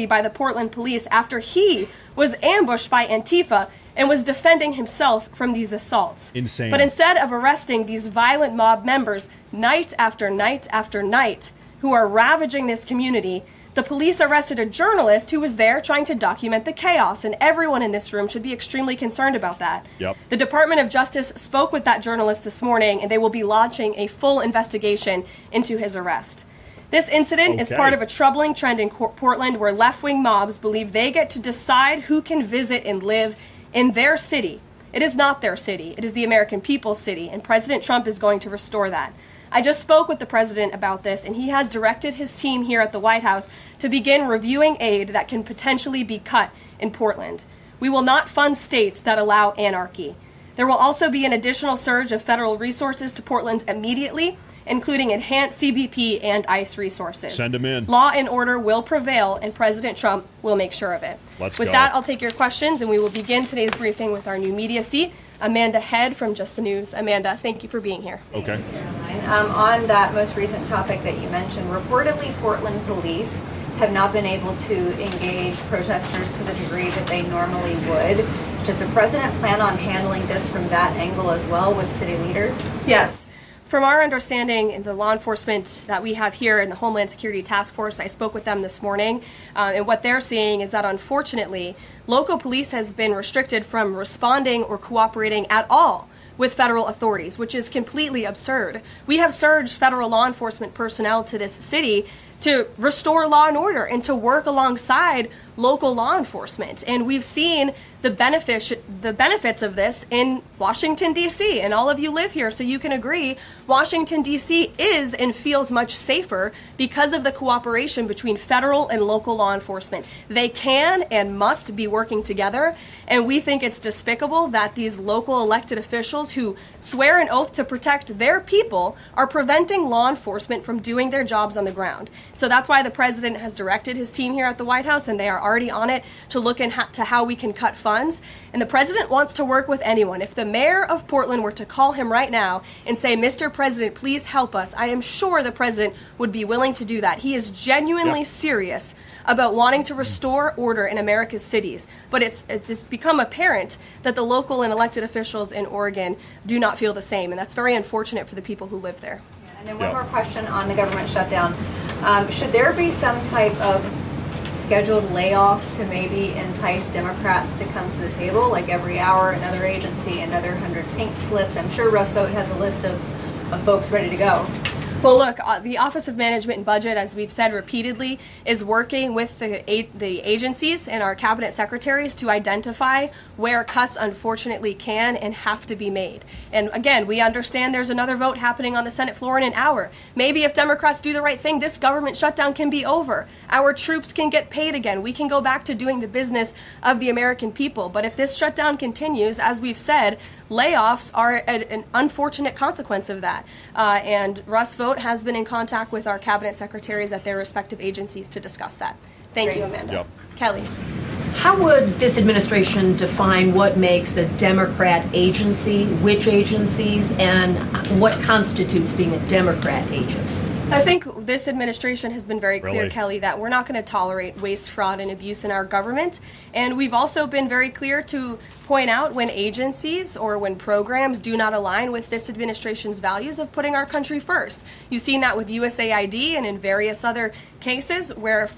G: by the Portland police after he was ambushed by Antifa and was defending himself from these assaults.
A: Insane.
G: But instead of arresting these violent mob members night after night after night who are ravaging this community, the police arrested a journalist who was there trying to document the chaos, and everyone in this room should be extremely concerned about that. The Department of Justice spoke with that journalist this morning, and they will be launching a full investigation into his arrest. This incident is part of a troubling trend in Portland where left-wing mobs believe they get to decide who can visit and live in their city. It is not their city. It is the American people's city, and President Trump is going to restore that. I just spoke with the president about this, and he has directed his team here at the White House to begin reviewing aid that can potentially be cut in Portland. We will not fund states that allow anarchy. There will also be an additional surge of federal resources to Portland immediately, including enhanced CBP and ICE resources.
A: Send them in.
G: Law and order will prevail, and President Trump will make sure of it. With that, I'll take your questions, and we will begin today's briefing with our new media seat, Amanda Head from Just the News. Amanda, thank you for being here.
A: Okay.
H: On that most recent topic that you mentioned, reportedly Portland police have not been able to engage protesters to the degree that they normally would. Does the president plan on handling this from that angle as well with city leaders?
G: Yes. From our understanding, in the law enforcement that we have here in the Homeland Security Task Force, I spoke with them this morning, and what they're seeing is that unfortunately, local police has been restricted from responding or cooperating at all with federal authorities, which is completely absurd. We have surged federal law enforcement personnel to this city to restore law and order and to work alongside local law enforcement. And we've seen the benefits of this in Washington, D.C. And all of you live here, so you can agree Washington, D.C. is and feels much safer because of the cooperation between federal and local law enforcement. They can and must be working together, and we think it's despicable that these local elected officials who swear an oath to protect their people are preventing law enforcement from doing their jobs on the ground. So that's why the president has directed his team here at the White House, and they are already on it to look into how we can cut funds. And the president wants to work with anyone. If the mayor of Portland were to call him right now and say, Mr. President, please help us, I am sure the president would be willing to do that. He is genuinely serious about wanting to restore order in America's cities. But it's become apparent that the local and elected officials in Oregon do not feel the same. And that's very unfortunate for the people who live there.
H: And then one more question on the government shutdown. Should there be some type of scheduled layoffs to maybe entice Democrats to come to the table, like every hour another agency, another 100 pink slips? I'm sure Russ Vought has a list of folks ready to go.
G: Well, look, the Office of Management and Budget, as we've said repeatedly, is working with the agencies and our cabinet secretaries to identify where cuts unfortunately can and have to be made. And again, we understand there's another vote happening on the Senate floor in an hour. Maybe if Democrats do the right thing, this government shutdown can be over. Our troops can get paid again. We can go back to doing the business of the American people. But if this shutdown continues, as we've said, layoffs are an unfortunate consequence of that. And Russ Vought has been in contact with our cabinet secretaries at their respective agencies to discuss that. Thank you, Amanda. Kelly.
I: How would this administration define what makes a Democrat agency, which agencies, and what constitutes being a Democrat agency?
G: I think this administration has been very clear,
A: Really?
G: Kelly, that we're not going to tolerate waste, fraud, and abuse in our government. And we've also been very clear to point out when agencies or when programs do not align with this administration's values of putting our country first. You've seen that with USAID and in various other cases where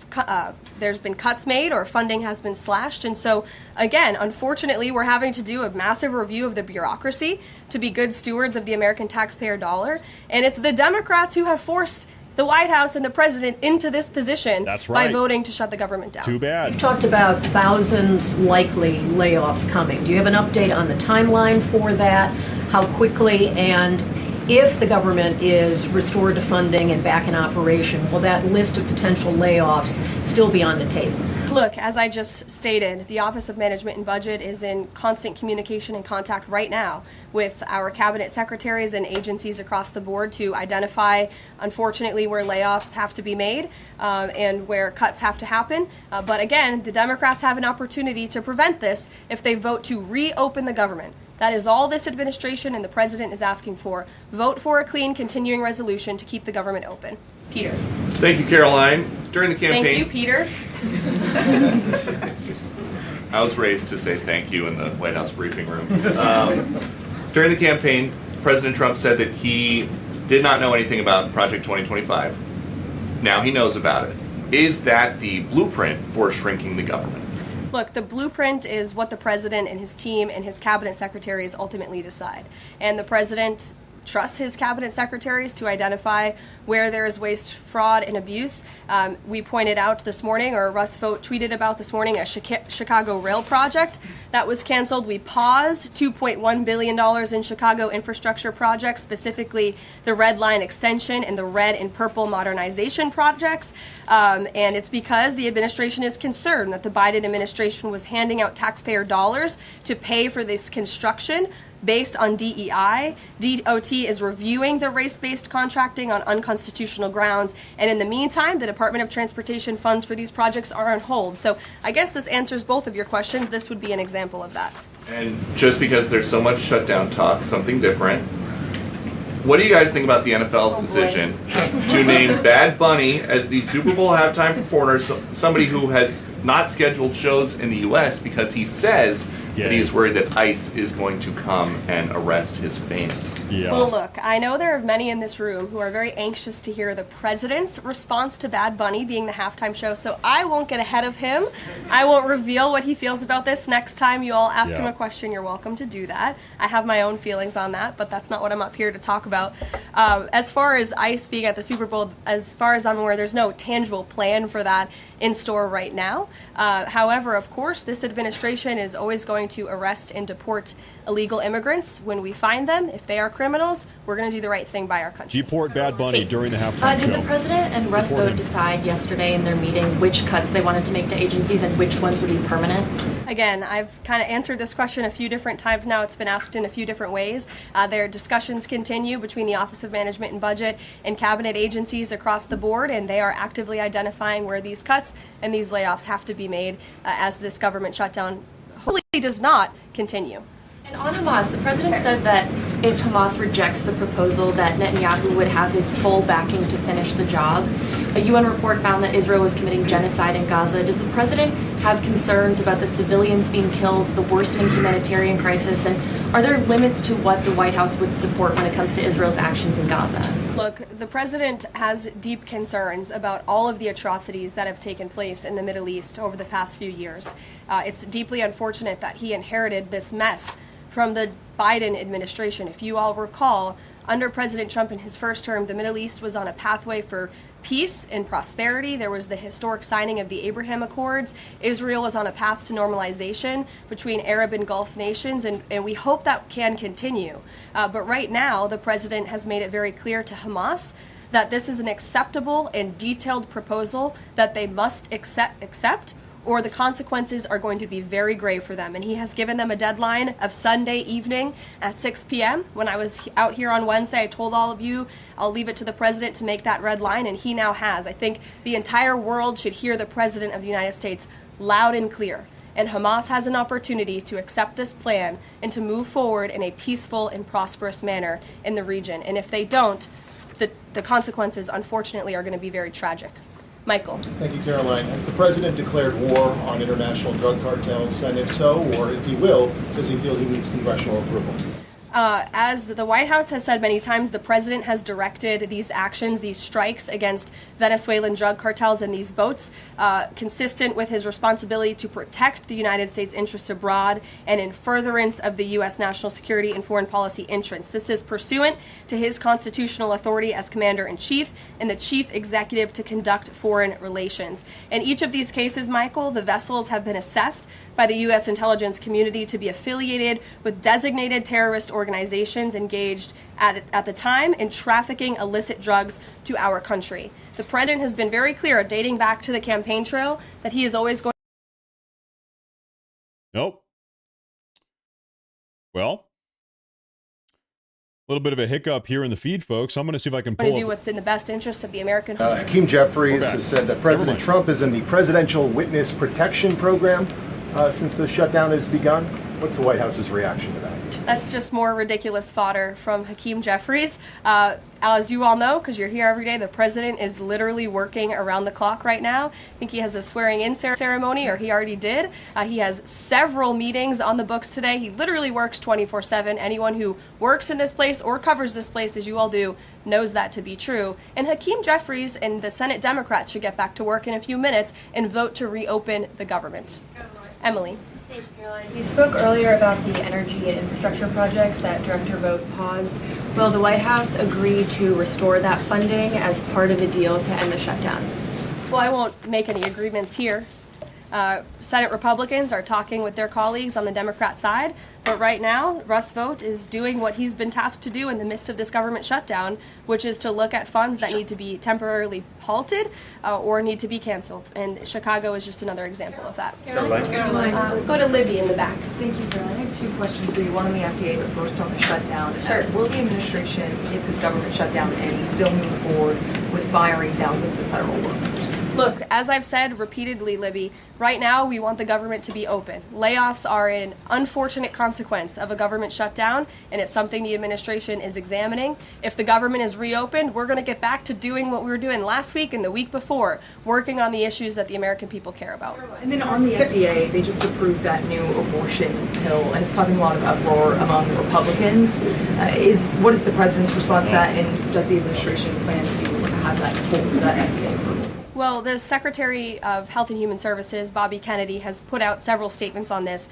G: there's been cuts made or funding has been slashed. And so, again, unfortunately, we're having to do a massive review of the bureaucracy to be good stewards of the American taxpayer dollar. And it's the Democrats who have forced the White House and the president into this position
A: That's right.
G: by voting to shut the government down.
A: Too bad.
I: You've talked about thousands likely layoffs coming. Do you have an update on the timeline for that? How quickly? And if the government is restored to funding and back in operation, will that list of potential layoffs still be on the table?
G: Look, as I just stated, the Office of Management and Budget is in constant communication and contact right now with our cabinet secretaries and agencies across the board to identify, unfortunately, where layoffs have to be made and where cuts have to happen. But again, the Democrats have an opportunity to prevent this if they vote to reopen the government. That is all this administration and the president is asking for. Vote for a clean, continuing resolution to keep the government open. Peter.
J: Thank you, Caroline. During the campaign,
G: Thank you, Peter.
J: I was raised to say thank you in the White House briefing room. During the campaign, President Trump said that he did not know anything about Project 2025. Now he knows about it. Is that the blueprint for shrinking the government?
G: Look, the blueprint is what the president and his team and his cabinet secretaries ultimately decide. And the president trusts his cabinet secretaries to identify where there is waste, fraud, and abuse. We pointed out this morning, or Russ Vought tweeted about this morning, a Chicago rail project that was canceled. We paused $2.1 billion in Chicago infrastructure projects, specifically the Red Line extension and the red and purple modernization projects. And it's because the administration is concerned that the Biden administration was handing out taxpayer dollars to pay for this construction based on DEI. DOT is reviewing the race-based contracting on unconstitutional grounds, and in the meantime, the Department of Transportation funds for these projects are on hold. So I guess this answers both of your questions. This would be an example of that.
J: And just because there's so much shutdown talk, something different. What do you guys think about the NFL's decision to name Bad Bunny as the Super Bowl halftime performer, somebody who has not scheduled shows in the U.S. because he says that he's worried that ICE is going to come and arrest his fans?
A: Yeah.
G: Well, look, I know there are many in this room who are very anxious to hear the president's response to Bad Bunny being the halftime show, so I won't get ahead of him. I won't reveal what he feels about this. Next time you all ask him a question, you're welcome to do that. I have my own feelings on that, but that's not what I'm up here to talk about. As far as ICE being at the Super Bowl, as far as I'm aware, there's no tangible plan for that in store right now. However, of course, this administration is always going to arrest and deport illegal immigrants when we find them. If they are criminals, we're going to do the right thing by our country.
A: Deport Bad Bunny during the halftime show.
K: Did the president and Russ Vought decide yesterday in their meeting which cuts they wanted to make to agencies and which ones would be permanent?
G: Again, I've kind of answered this question a few different times now. It's been asked in a few different ways. Their discussions continue between the Office of Management and Budget and cabinet agencies across the board, and they are actively identifying where these cuts and these layoffs have to be made as this government shutdown hopefully does not continue.
K: And on Hamas, the president said that if Hamas rejects the proposal, that Netanyahu would have his full backing to finish the job. A UN report found that Israel was committing genocide in Gaza. Does the president have concerns about the civilians being killed, the worsening humanitarian crisis, and are there limits to what the White House would support when it comes to Israel's actions in Gaza?
G: Look, the president has deep concerns about all of the atrocities that have taken place in the Middle East over the past few years. It's deeply unfortunate that he inherited this mess from the Biden administration. If you all recall, under President Trump in his first term, the Middle East was on a pathway for peace and prosperity. There was the historic signing of the Abraham Accords. Israel was on a path to normalization between Arab and Gulf nations, and we hope that can continue. But right now, the president has made it very clear to Hamas that this is an acceptable and detailed proposal that they must accept, or the consequences are going to be very grave for them. And he has given them a deadline of Sunday evening at 6 p.m. When I was out here on Wednesday, I told all of you, I'll leave it to the president to make that red line, and he now has. I think the entire world should hear the president of the United States loud and clear. And Hamas has an opportunity to accept this plan and to move forward in a peaceful and prosperous manner in the region. And if they don't, the the consequences, unfortunately, are going to be very tragic. Michael.
L: Thank you, Caroline. Has the president declared war on international drug cartels? And if so, or if he will, does he feel he needs congressional approval?
G: As the White House has said many times, the president has directed these actions, these strikes against Venezuelan drug cartels and these boats, consistent with his responsibility to protect the United States interests abroad and in furtherance of the U.S. national security and foreign policy interests. This is pursuant to his constitutional authority as commander-in-chief and the chief executive to conduct foreign relations. In each of these cases, Michael, the vessels have been assessed by the U.S. intelligence community to be affiliated with designated terrorist organizations engaged at the time in trafficking illicit drugs to our country. The president has been very clear, dating back to the campaign trail, that he is always going.
A: Nope. Well, a little bit of a hiccup here in the feed, folks. I'm going to see if I can pull
G: to do what's in the best interest of the American.
L: Hakeem Jeffries has said that President Trump is in the Presidential Witness Protection Program since the shutdown has begun. What's the White House's reaction to that?
G: That's just more ridiculous fodder from Hakeem Jeffries. As you all know, because you're here every day, the president is literally working around the clock right now. I think he has a swearing-in ceremony, or he already did. He has several meetings on the books today. He literally works 24/7. Anyone who works in this place or covers this place, as you all do, knows that to be true. And Hakeem Jeffries and the Senate Democrats should get back to work in a few minutes and vote to reopen the government. Emily.
K: Thank you, Caroline. You spoke earlier about the energy and infrastructure projects that Director Vogt paused. Will the White House agree to restore that funding as part of a deal to end the shutdown?
G: Well, I won't make any agreements here. Senate Republicans are talking with their colleagues on the Democrat side, but right now, Russ Vought is doing what he's been tasked to do in the midst of this government shutdown, which is to look at funds that need to be temporarily halted or need to be canceled. And Chicago is just another example of that.
M: Caroline.
G: Go to Libby in the back.
M: Thank you, Caroline. I have two questions for you. One on the FDA, but first on the shutdown.
G: Sure.
M: Will the administration, if this government shutdown ends, still move forward with firing thousands of federal workers?
G: Look, as I've said repeatedly, Libby, right now we want the government to be open. Layoffs are an unfortunate consequence of a government shutdown, and it's something the administration is examining. If the government is reopened, we're going to get back to doing what we were doing last week and the week before, working on the issues that the American people care about.
M: And then on the FDA, they just approved that new abortion pill, and it's causing a lot of uproar among Republicans. What is the president's response to that, and does the administration plan to have that pulled, that FDA approval?
G: Well, the Secretary of Health and Human Services, Bobby Kennedy, has put out several statements on this.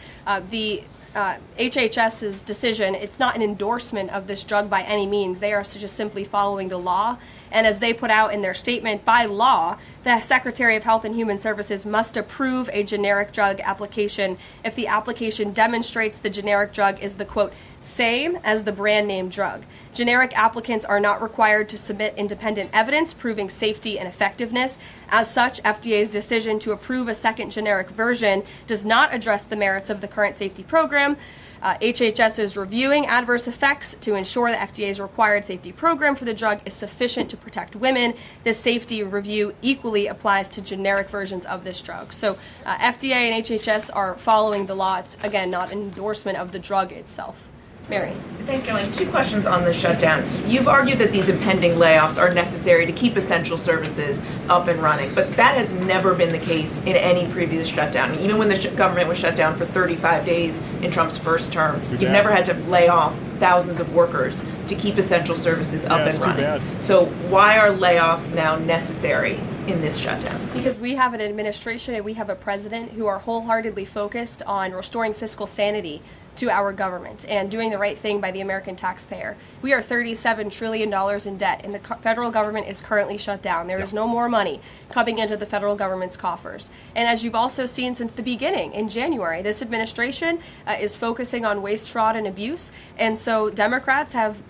G: The HHS's decision, it's not an endorsement of this drug by any means. They are just simply following the law. And as they put out in their statement, by law, the Secretary of Health and Human Services must approve a generic drug application if the application demonstrates the generic drug is the, quote, same as the brand name drug. Generic applicants are not required to submit independent evidence proving safety and effectiveness. As such, FDA's decision to approve a second generic version does not address the merits of the current safety program. HHS is reviewing adverse effects to ensure the FDA's required safety program for the drug is sufficient to protect women. This safety review equally applies to generic versions of this drug. So FDA and HHS are following the law. It's, again, not an endorsement of the drug itself. Mary.
N: Thanks, Caroline. Two questions on the shutdown. You've argued that these impending layoffs are necessary to keep essential services up and running, but that has never been the case in any previous shutdown. Even when the government was shut down for 35 days in Trump's first term, you've never had to lay off thousands of workers to keep essential services up and running. So why are layoffs now necessary in this shutdown?
G: Because we have an administration and we have a president who are wholeheartedly focused on restoring fiscal sanity to our government and doing the right thing by the American taxpayer. We are $37 trillion in debt, and the federal government is currently shut down. There is no more money coming into the federal government's coffers. And as you've also seen since the beginning, in January, this administration is focusing on waste, fraud, and abuse. And so Democrats have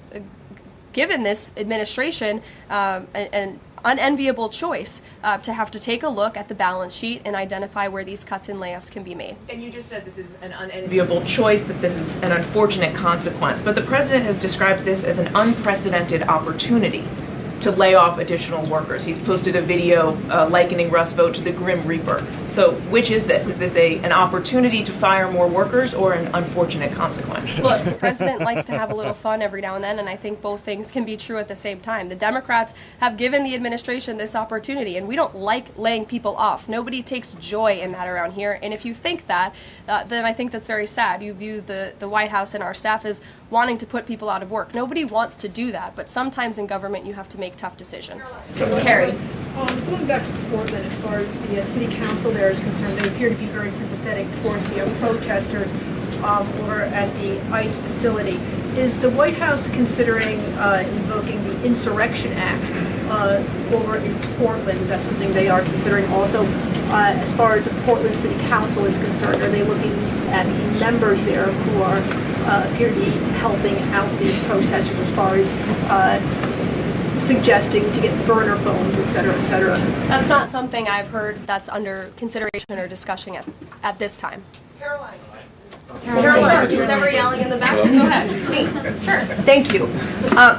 G: given this administration an unenviable choice to have to take a look at the balance sheet and identify where these cuts and layoffs can be made.
N: And you just said this is an unenviable choice, that this is an unfortunate consequence. But the president has described this as an unprecedented opportunity. to lay off additional workers. He's posted a video likening Russ Vought to the Grim Reaper. So which is this? Is this an opportunity to fire more workers or an unfortunate consequence?
G: Look, the president likes to have a little fun every now and then, and I think both things can be true at the same time. The Democrats have given the administration this opportunity, and we don't like laying people off. Nobody takes joy in that around here, and if you think that, then I think that's very sad. You view the White House and our staff as wanting to put people out of work. Nobody wants to do that, but sometimes in government you have to make tough decisions. Carrie.
O: Going back to Portland, as far as the city council there is concerned, they appear to be very sympathetic towards the protesters over at the ICE facility. Is the White House considering invoking the Insurrection Act over in Portland? Is that something they are considering also? As far as the Portland City Council is concerned, are they looking at the members there who are appear to be helping out the protesters as far as suggesting to get burner phones, et cetera, et cetera?
G: That's not something I've heard that's under consideration or discussion at this time. Caroline, who's ever yelling in the back? Go ahead. Me. Sure.
P: Thank you.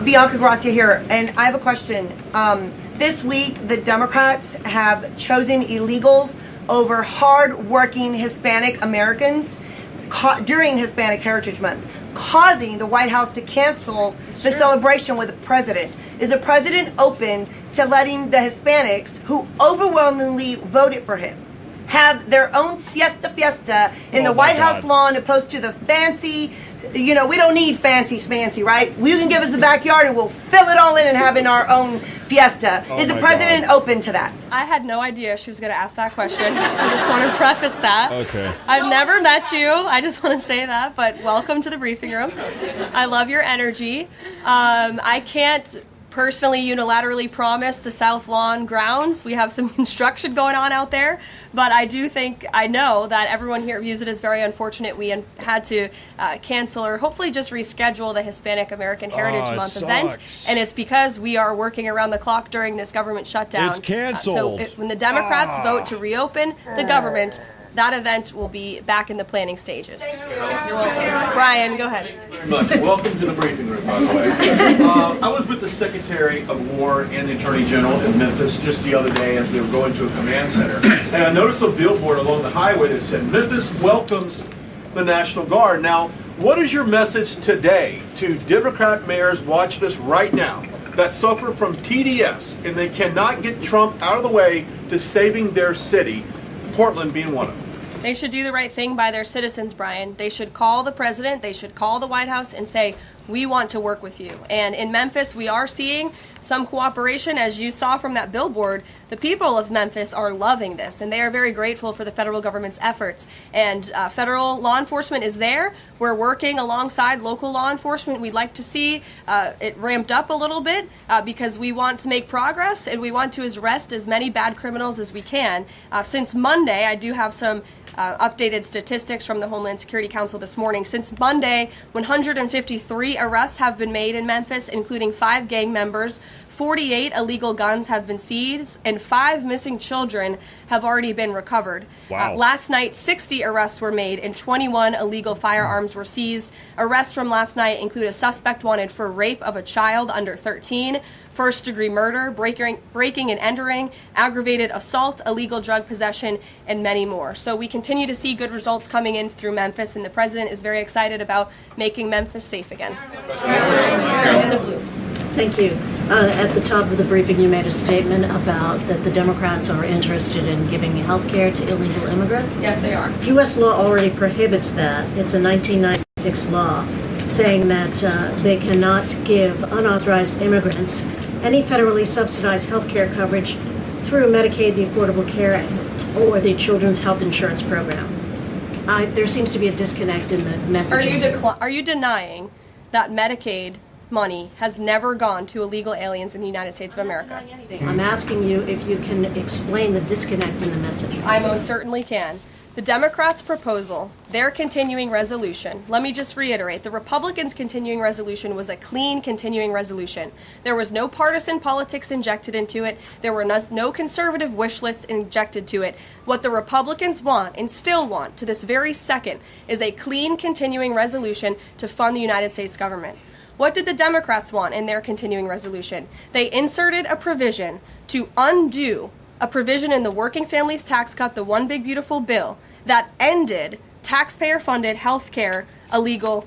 P: Bianca Gracia here, and I have a question. This week, the Democrats have chosen illegals over hard-working Hispanic Americans during Hispanic Heritage Month, causing the White House to cancel the celebration with the president. Is the president open to letting the Hispanics who overwhelmingly voted for him have their own siesta fiesta in the White House lawn opposed to the fancy, we don't need fancy schmancy, right? You can give us the backyard and we'll fill it all in and have in our own fiesta. Is the president open to that?
G: I had no idea she was going to ask that question. I just want to preface that.
A: Okay.
G: I've never met you. I just want to say that, but welcome to the briefing room. I love your energy. I can't personally unilaterally promise the South Lawn grounds. We have some construction going on out there, but I know that everyone here views it as very unfortunate we had to cancel or hopefully just reschedule the Hispanic American Heritage Month event, and it's because we are working around the clock during this government shutdown.
A: It's canceled.
G: When the Democrats vote to reopen the government, that event will be back in the planning stages. You're welcome. Brian, go ahead.
Q: Very much. Welcome to the briefing room, by the way. I was with the Secretary of War and the Attorney General in Memphis just the other day as we were going to a command center. And I noticed a billboard along the highway that said, "Memphis welcomes the National Guard." Now, what is your message today to Democrat mayors watching us right now that suffer from TDS and they cannot get Trump out of the way to saving their city, Portland being one of them?
G: They should do the right thing by their citizens, Brian. They should call the president, they should call the White House and say, we want to work with you. And in Memphis, we are seeing some cooperation. As you saw from that billboard, the people of Memphis are loving this, and they are very grateful for the federal government's efforts. And federal law enforcement is there. We're working alongside local law enforcement. We'd like to see it ramped up a little bit because we want to make progress, and we want to arrest as many bad criminals as we can. Since Monday, I do have some updated statistics from the Homeland Security Council this morning. Since Monday, 153 arrests have been made in Memphis, including 5 gang members. 48 illegal guns have been seized, and 5 missing children have already been recovered.
A: Wow.
G: Last night, 60 arrests were made, and 21 illegal firearms were seized. Arrests from last night include a suspect wanted for rape of a child under 13, first-degree murder, breaking and entering, aggravated assault, illegal drug possession, and many more. So we continue to see good results coming in through Memphis, and the president is very excited about making Memphis safe again. In the blue.
R: Thank you. At the top of the briefing, you made a statement about that the Democrats are interested in giving health care to illegal immigrants.
G: Yes, they are.
R: U.S. law already prohibits that. It's a 1996 law saying that they cannot give unauthorized immigrants any federally subsidized health care coverage through Medicaid, the Affordable Care Act, or the Children's Health Insurance Program. There seems to be a disconnect in the messaging.
G: Are you denying that Medicaid money has never gone to illegal aliens in the United States of America?
R: I'm asking you if you can explain the disconnect in the messaging.
G: I most certainly can. The Democrats' proposal, their continuing resolution, let me just reiterate, the Republicans' continuing resolution was a clean continuing resolution. There was no partisan politics injected into it. There were no conservative wish lists injected to it. What the Republicans want, and still want to this very second, is a clean continuing resolution to fund the United States government. What did the Democrats want in their continuing resolution? They inserted a provision to undo a provision in the Working Families Tax Cut, the One Big Beautiful Bill, that ended taxpayer-funded health care illegal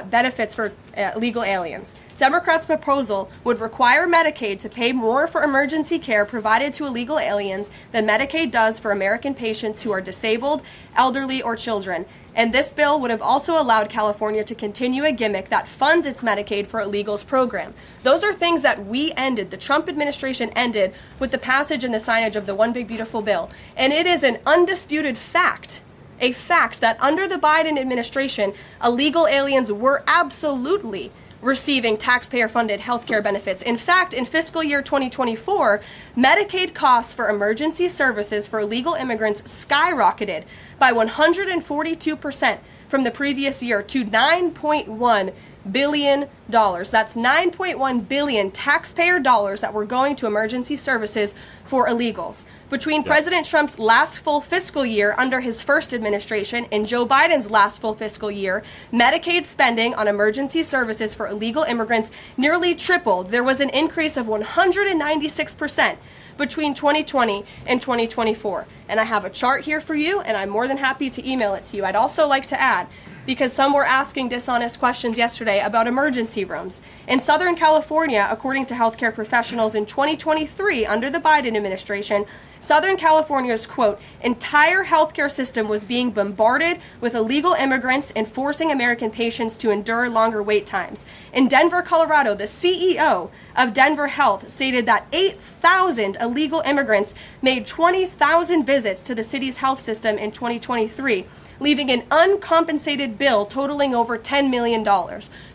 G: benefits for illegal aliens. Democrats' proposal would require Medicaid to pay more for emergency care provided to illegal aliens than Medicaid does for American patients who are disabled, elderly, or children. And this bill would have also allowed California to continue a gimmick that funds its Medicaid for illegals program. Those are things that we ended, the Trump administration ended, with the passage and the signage of the One Big Beautiful Bill. And it is an undisputed fact, a fact that under the Biden administration, illegal aliens were absolutely receiving taxpayer-funded health care benefits. In fact, in fiscal year 2024, Medicaid costs for emergency services for illegal immigrants skyrocketed by 142% from the previous year to $9.1 billion. That's $9.1 billion taxpayer dollars that were going to emergency services for illegals. Between President Trump's last full fiscal year under his first administration and Joe Biden's last full fiscal year, Medicaid spending on emergency services for illegal immigrants nearly tripled. There was an increase of 196% between 2020 and 2024. And I have a chart here for you, and I'm more than happy to email it to you. I'd also like to add, because some were asking dishonest questions yesterday about emergency rooms. In Southern California, according to healthcare professionals in 2023 under the Biden administration, Southern California's, quote, entire healthcare system was being bombarded with illegal immigrants and forcing American patients to endure longer wait times. In Denver, Colorado, the CEO of Denver Health stated that 8,000 illegal immigrants made 20,000 visits to the city's health system in 2023. Leaving an uncompensated bill totaling over $10 million.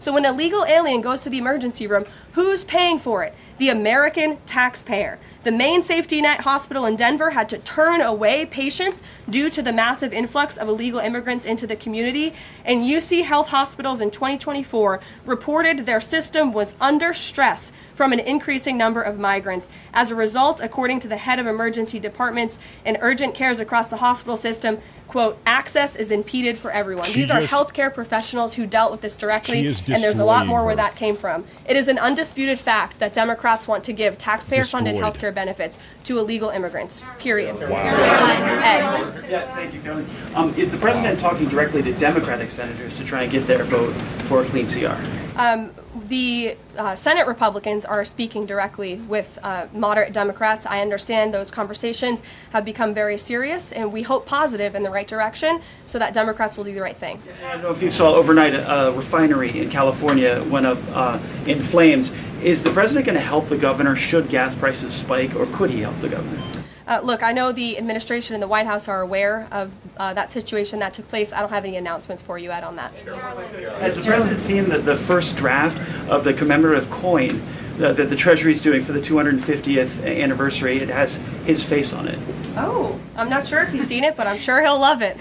G: So when an illegal alien goes to the emergency room, who's paying for it? The American taxpayer. The Maine Safety Net Hospital in Denver had to turn away patients due to the massive influx of illegal immigrants into the community. And UC Health Hospitals in 2024 reported their system was under stress from an increasing number of migrants. As a result, according to the head of emergency departments and urgent cares across the hospital system, quote, access is impeded for everyone. These are healthcare professionals who dealt with this directly, and there's a lot more where that came from. It is an undisputed fact that Democrats want to give taxpayer-funded healthcare benefits to illegal immigrants, period. Ed.
S: Yeah, thank you, Carolyn. Is the president talking directly to Democratic senators to try and get their vote for a clean CR?
G: The Senate Republicans are speaking directly with moderate Democrats. I understand those conversations have become very serious, and we hope positive in the right direction so that Democrats will do the right thing.
S: I don't know if you saw overnight a refinery in California went up in flames. Is the president going to help the governor should gas prices spike, or could he help the governor?
G: Look, I know the administration and the White House are aware of that situation that took place. I don't have any announcements for you, Ed, on that.
S: Has the president seen the first draft of the commemorative coin that the Treasury is doing for the 250th anniversary? It has his face on it.
G: Oh, I'm not sure if he's seen it, but I'm sure he'll love it.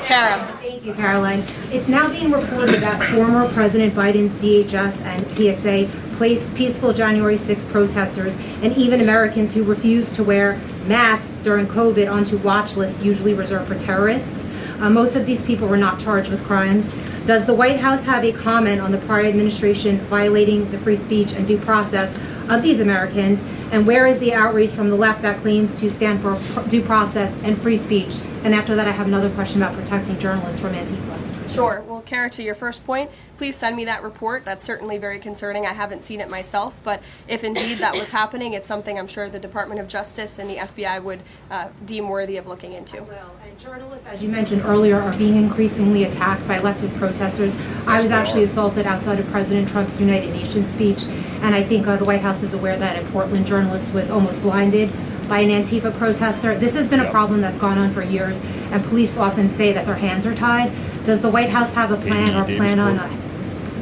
G: Kara.
T: Thank you, Caroline. It's now being reported that former President Biden's DHS and TSA placed peaceful January 6 protesters and even Americans who refused to wear masks during COVID onto watch lists usually reserved for terrorists. Most of these people were not charged with crimes. Does the White House have a comment on the prior administration violating the free speech and due process of these Americans? And where is the outrage from the left that claims to stand for due process and free speech? And after that, I have another question about protecting journalists from Antifa.
G: Sure. Well, Kara, to your first point, please send me that report. That's certainly very concerning. I haven't seen it myself, but if indeed that was happening, it's something I'm sure the Department of Justice and the FBI would deem worthy of looking into.
T: And journalists, as you mentioned earlier, are being increasingly attacked by leftist protesters. I was actually assaulted outside of President Trump's United Nations speech, and I think the White House is aware that a Portland journalist was almost blinded by an Antifa protester. This has been a problem that's gone on for years, and police often say that their hands are tied. Does the White House have a plan or plan on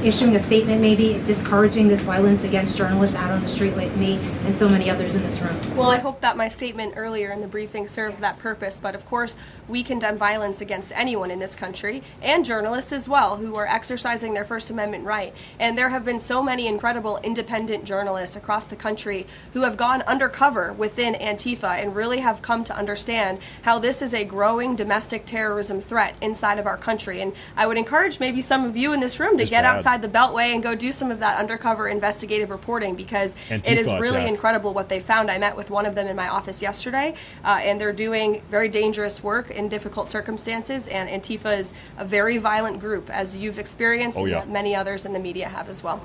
T: issuing a statement maybe discouraging this violence against journalists out on the street like me and so many others in this room?
G: Well, I hope that my statement earlier in the briefing served that purpose, but of course we condemn violence against anyone in this country, and journalists as well, who are exercising their First Amendment right. And there have been so many incredible independent journalists across the country who have gone undercover within Antifa and really have come to understand how this is a growing domestic terrorism threat inside of our country. And I would encourage maybe some of you in this room to get outside inside the Beltway and go do some of that undercover investigative reporting, because
A: Antifa
G: it is really
A: attack.
G: incredible what they found. I met with one of them in my office yesterday, and they're doing very dangerous work in difficult circumstances, and Antifa is a very violent group, as you've experienced, and that many others in the media have as well.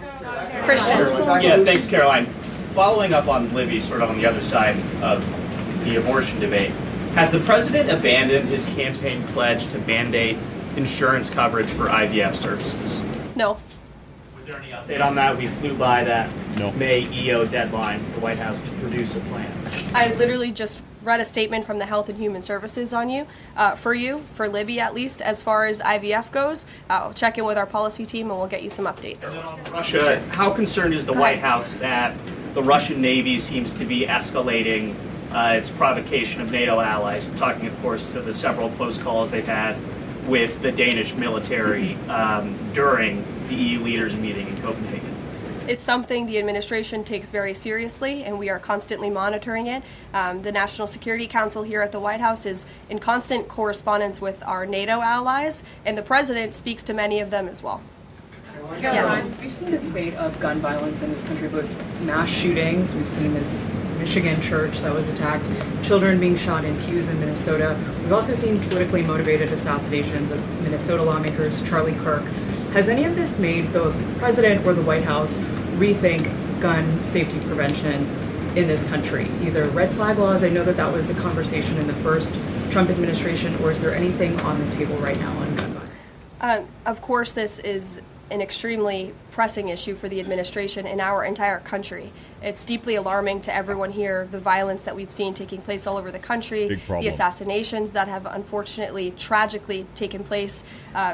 G: Christian.
U: Yeah, thanks, Caroline. Following up on Libby, sort of on the other side of the abortion debate, has the president abandoned his campaign pledge to mandate insurance coverage for IVF services?
G: No.
U: Was there any update on that? We flew by that May EO deadline for the White House to produce a plan.
G: I literally just read a statement from the Health and Human Services on for Libby at least. As far as IVF goes, I'll check in with our policy team and we'll get you some updates.
U: Russia, how concerned is the White House that the Russian Navy seems to be escalating its provocation of NATO allies? I'm talking, of course, to the several close calls they've had with the Danish military during the EU leaders meeting in Copenhagen.
G: It's something the administration takes very seriously, and we are constantly monitoring it. The National Security Council here at the White House is in constant correspondence with our NATO allies, and the president speaks to many of them as well.
M: Yes. We've seen a spate of gun violence in this country, both mass shootings. We've seen this Michigan church that was attacked, children being shot in pews in Minnesota. We've also seen politically motivated assassinations of Minnesota lawmakers, Charlie Kirk. Has any of this made the president or the White House rethink gun safety prevention in this country? Either red flag laws, I know that was a conversation in the first Trump administration, or is there anything on the table right now on gun violence?
G: Of course, this is an extremely pressing issue for the administration in our entire country. It's deeply alarming to everyone here, the violence that we've seen taking place all over the country, the assassinations that have unfortunately, tragically taken place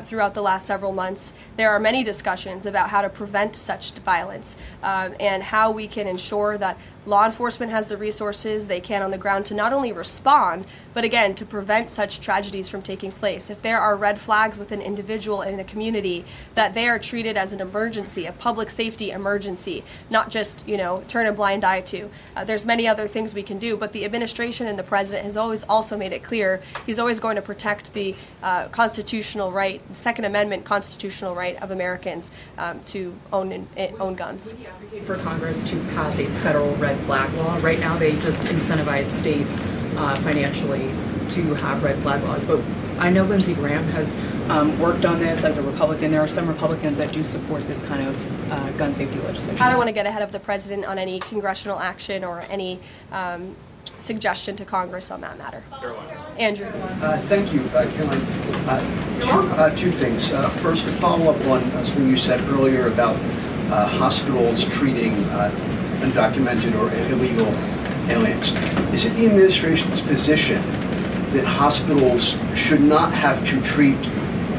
G: throughout the last several months. There are many discussions about how to prevent such violence and how we can ensure that law enforcement has the resources they can on the ground to not only respond, but again, to prevent such tragedies from taking place. If there are red flags with an individual in a community, that they are treated as an emergency, a public safety emergency, not just, turn a blind eye to. There's many other things we can do, but the administration and the president has always also made it clear he's always going to protect the constitutional right, the Second Amendment constitutional right of Americans to own guns.
M: Would he advocate for Congress to pass a federal red flag law? Right now they just incentivize states financially to have red flag laws, but I know Lindsey Graham has worked on this as a Republican. There are some Republicans that do support this kind of gun safety legislation.
G: I don't want to get ahead of the president on any congressional action or any suggestion to Congress on that matter. Andrew.
V: Thank you, Caroline. Two things. First, to follow up on something you said earlier about hospitals treating undocumented or illegal aliens. Is it the administration's position that hospitals should not have to treat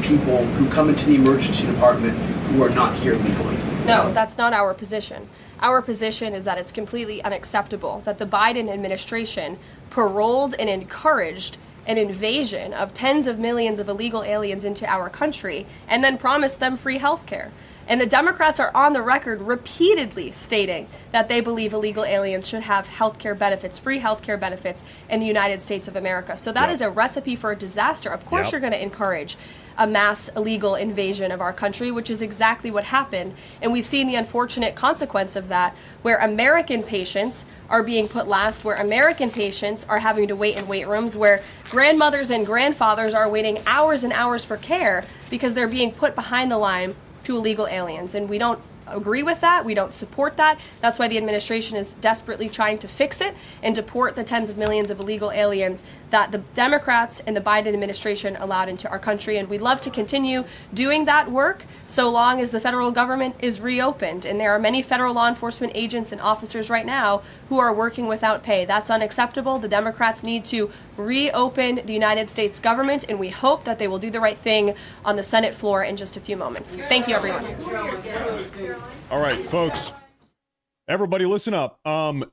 V: people who come into the emergency department who are not here legally?
G: No, that's not our position. Our position is that it's completely unacceptable that the Biden administration paroled and encouraged an invasion of tens of millions of illegal aliens into our country and then promised them free health care. And the Democrats are on the record repeatedly stating that they believe illegal aliens should have health care benefits, free health care benefits in the United States of America. So that is a recipe for a disaster. Of course you're going to encourage a mass illegal invasion of our country, which is exactly what happened. And we've seen the unfortunate consequence of that, where American patients are being put last, where American patients are having to wait in wait rooms, where grandmothers and grandfathers are waiting hours and hours for care because they're being put behind the line to illegal aliens. And we don't agree with that. We don't support that. That's why the administration is desperately trying to fix it and deport the tens of millions of illegal aliens that the Democrats and the Biden administration allowed into our country. And we'd love to continue doing that work so long as the federal government is reopened. And there are many federal law enforcement agents and officers right now who are working without pay. That's unacceptable. The Democrats need to reopen the United States government, and we hope that they will do the right thing on the Senate floor in just a few moments. Thank you, everyone.
A: All right, folks, everybody listen up.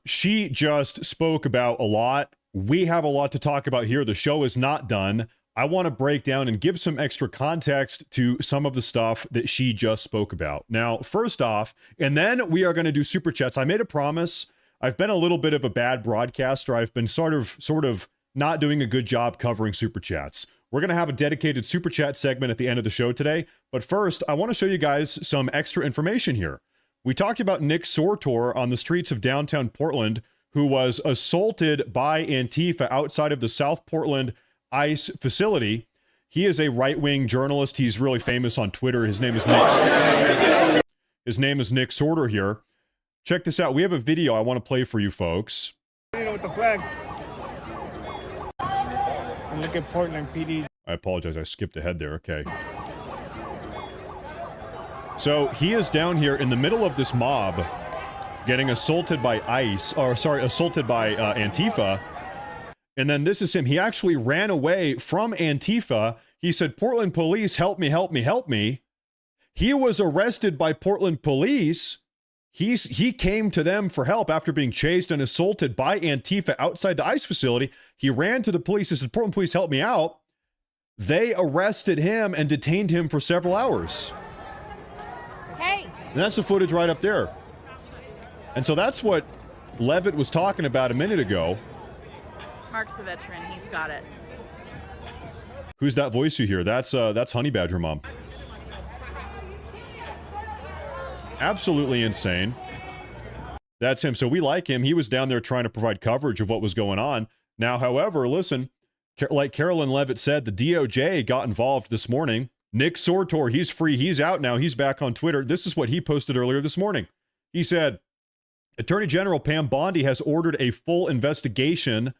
A: She just spoke about a lot. We have a lot to talk about here. The show is not done. I want to break down and give some extra context to some of the stuff that she just spoke about. Now, first off, and then we are going to do super chats. I made a promise. I've been a little bit of a bad broadcaster. I've been sort of not doing a good job covering super chats. We're going to have a dedicated super chat segment at the end of the show today. But first, I want to show you guys some extra information here. We talked about Nick Sortor on the streets of downtown Portland, who was assaulted by Antifa outside of the South Portland ICE facility. He is a right-wing journalist. He's really famous on Twitter. His name is Nick Sortor here. Check this out. We have a video I want to play for you folks.
B: With the flag. And look at Portland PD.
A: I apologize. I skipped ahead there. Okay. So he is down here in the middle of this mob getting assaulted by assaulted by Antifa. And then this is him. He actually ran away from Antifa. He said, "Portland police, help me, help me, help me." He was arrested by Portland police. He came to them for help after being chased and assaulted by Antifa outside the ICE facility. He ran to the police and said, "Portland police, help me out." They arrested him and detained him for several hours.
D: Hey.
A: And that's the footage right up there. And so that's what Levitt was talking about a minute ago.
D: Mark's a veteran. He's got it.
A: Who's that voice you hear? That's Honey Badger Mom. Absolutely insane. That's him. So we like him. He was down there trying to provide coverage of what was going on. Now, however, listen, like Carolyn Levitt said, the DOJ got involved this morning. Nick Sortor, he's free. He's out now. He's back on Twitter. This is what he posted earlier this morning. He said, Attorney General Pam Bondi has ordered a full investigation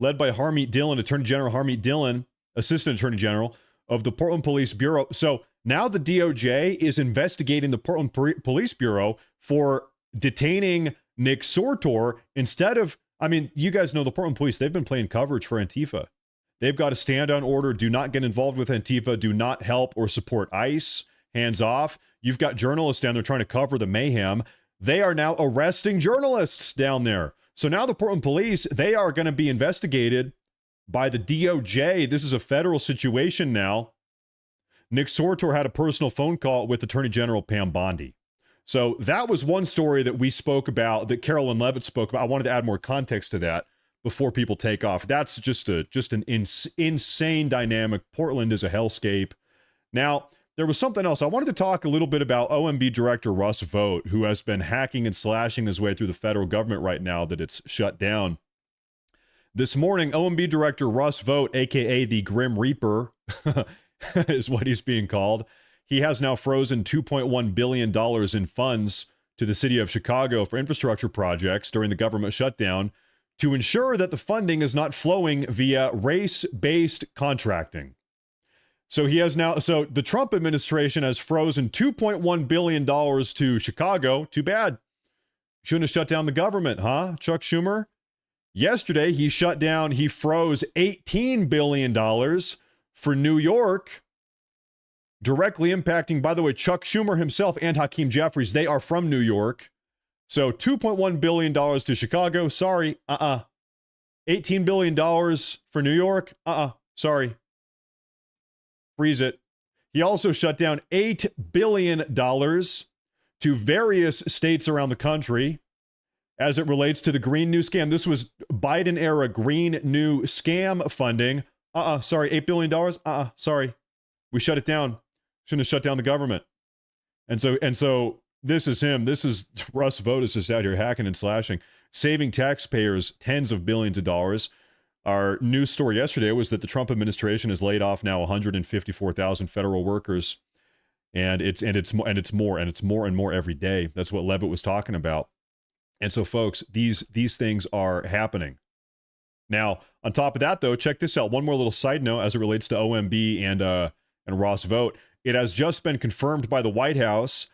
A: led by Harmeet Dillon, Attorney General Harmeet Dillon, Assistant Attorney General of the Portland Police Bureau. So now the DOJ is investigating the Portland Police Bureau for detaining Nick Sortor instead of, I mean, you guys know the Portland Police, they've been playing coverage for Antifa. They've got a stand-down order, do not get involved with Antifa, do not help or support ICE, hands off. You've got journalists down there trying to cover the mayhem. They are now arresting journalists down there. So now the Portland Police, they are going to be investigated by the DOJ. This is a federal situation now. Nick Sortor had a personal phone call with Attorney General Pam Bondi. So that was one story that we spoke about, that Carolyn Levitt spoke about. I wanted to add more context to that before people take off. That's just an insane dynamic. Portland is a hellscape. Now, there was something else. I wanted to talk a little bit about OMB Director Russ Vought, who has been hacking and slashing his way through the federal government right now that it's shut down. This morning, OMB Director Russ Vought, a.k.a. the Grim Reaper, is what he's being called. He has now frozen $2.1 billion in funds to the city of Chicago for infrastructure projects during the government shutdown to ensure that the funding is not flowing via race-based contracting. So the Trump administration has frozen $2.1 billion to Chicago. Too bad. Shouldn't have shut down the government, huh, Chuck Schumer? Yesterday, he froze $18 billion for New York, directly impacting, by the way, Chuck Schumer himself and Hakeem Jeffries. They are from New York. So $2.1 billion to Chicago. Sorry. $18 billion for New York. Sorry. Freeze it. He also shut down $8 billion to various states around the country as it relates to the Green New Scam. This was Biden-era Green New Scam funding. Sorry, $8 billion? Sorry. We shut it down. Shouldn't have shut down the government. And so this is him. This is Russ Vought is just out here hacking and slashing, saving taxpayers tens of billions of dollars. Our news story yesterday was that the Trump administration has laid off now 154,000 federal workers, and it's more and more every day. That's what Levitt was talking about. And so, folks, these things are happening. Now, on top of that, though, check this out. One more little side note as it relates to OMB and Russ Vought. It has just been confirmed by the White House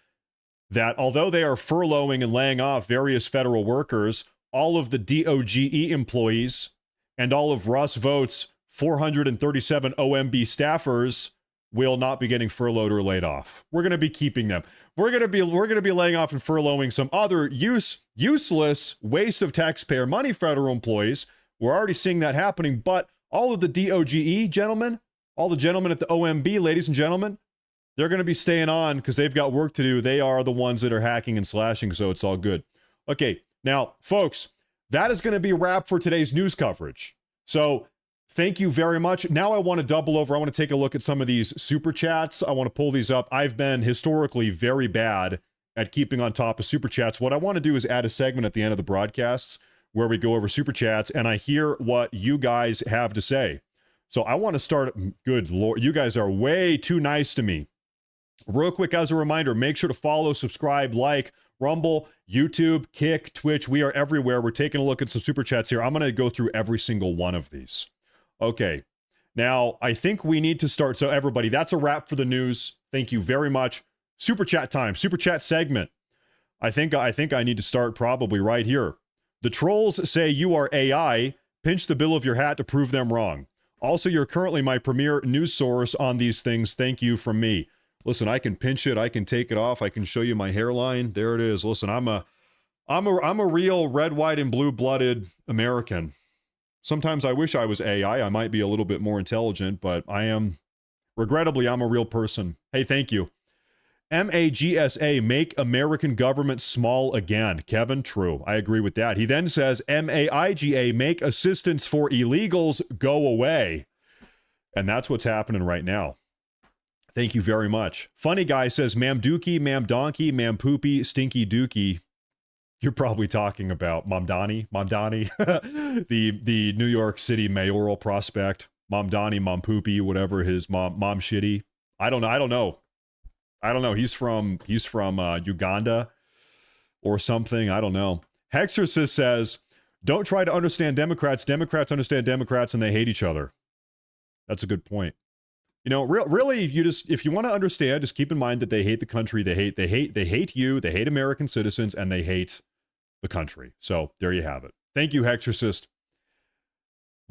A: that although they are furloughing and laying off various federal workers, all of the DOGE employees and all of Russ Vaught's 437 OMB staffers will not be getting furloughed or laid off. We're going to be keeping them. We're going to be laying off and furloughing some other useless waste of taxpayer money federal employees. We're already seeing that happening, but all of the DOGE gentlemen, all the gentlemen at the OMB, ladies and gentlemen, they're going to be staying on because they've got work to do. They are the ones that are hacking and slashing, so it's all good. Okay, now, folks, that is going to be a wrap for today's news coverage. So Thank you very much. Now I want to double over. I want to take a look at some of these super chats. I want to pull these up. I've been historically very bad at keeping on top of super chats. What I want to do is add a segment at the end of the broadcasts where we go over super chats and I hear what you guys have to say. So I want to start. Good Lord, you guys are way too nice to me. Real quick, as a reminder, make sure to follow, subscribe, like, Rumble, YouTube, Kick, Twitch. We are everywhere. We're taking a look at some super chats here. I'm going to go through every single one of these. Okay. Now, I think we need to start. So everybody, that's a wrap for the news. Thank you very much. Super chat time, super chat segment. I think I need to start probably right here. The trolls say you are AI. Pinch the bill of your hat to prove them wrong. Also, you're currently my premier news source on these things. Thank you from me. Listen, I can pinch it. I can take it off. I can show you my hairline. There it is. Listen, I'm a real red, white, and blue-blooded American. Sometimes I wish I was AI. I might be a little bit more intelligent, but regrettably, I'm a real person. Hey, thank you. MAGSA, make American government small again. Kevin, true. I agree with that. He then says, MAIGA, make assistance for illegals go away. And that's what's happening right now. Thank you very much. Funny Guy says, Ma'am Dookie, Ma'am Donkey, Ma'am Poopy, Stinky Dookie. You're probably talking about Mamdani, the New York City mayoral prospect. Mamdani, Mom Poopy, whatever his mom shitty. I don't know. He's from Uganda or something. I don't know. Hexorcist says, don't try to understand Democrats. Democrats understand Democrats and they hate each other. That's a good point. You know, really, if you want to understand, just keep in mind that they hate the country. They hate you. They hate American citizens and they hate the country. So there you have it. Thank you, Hexorcist.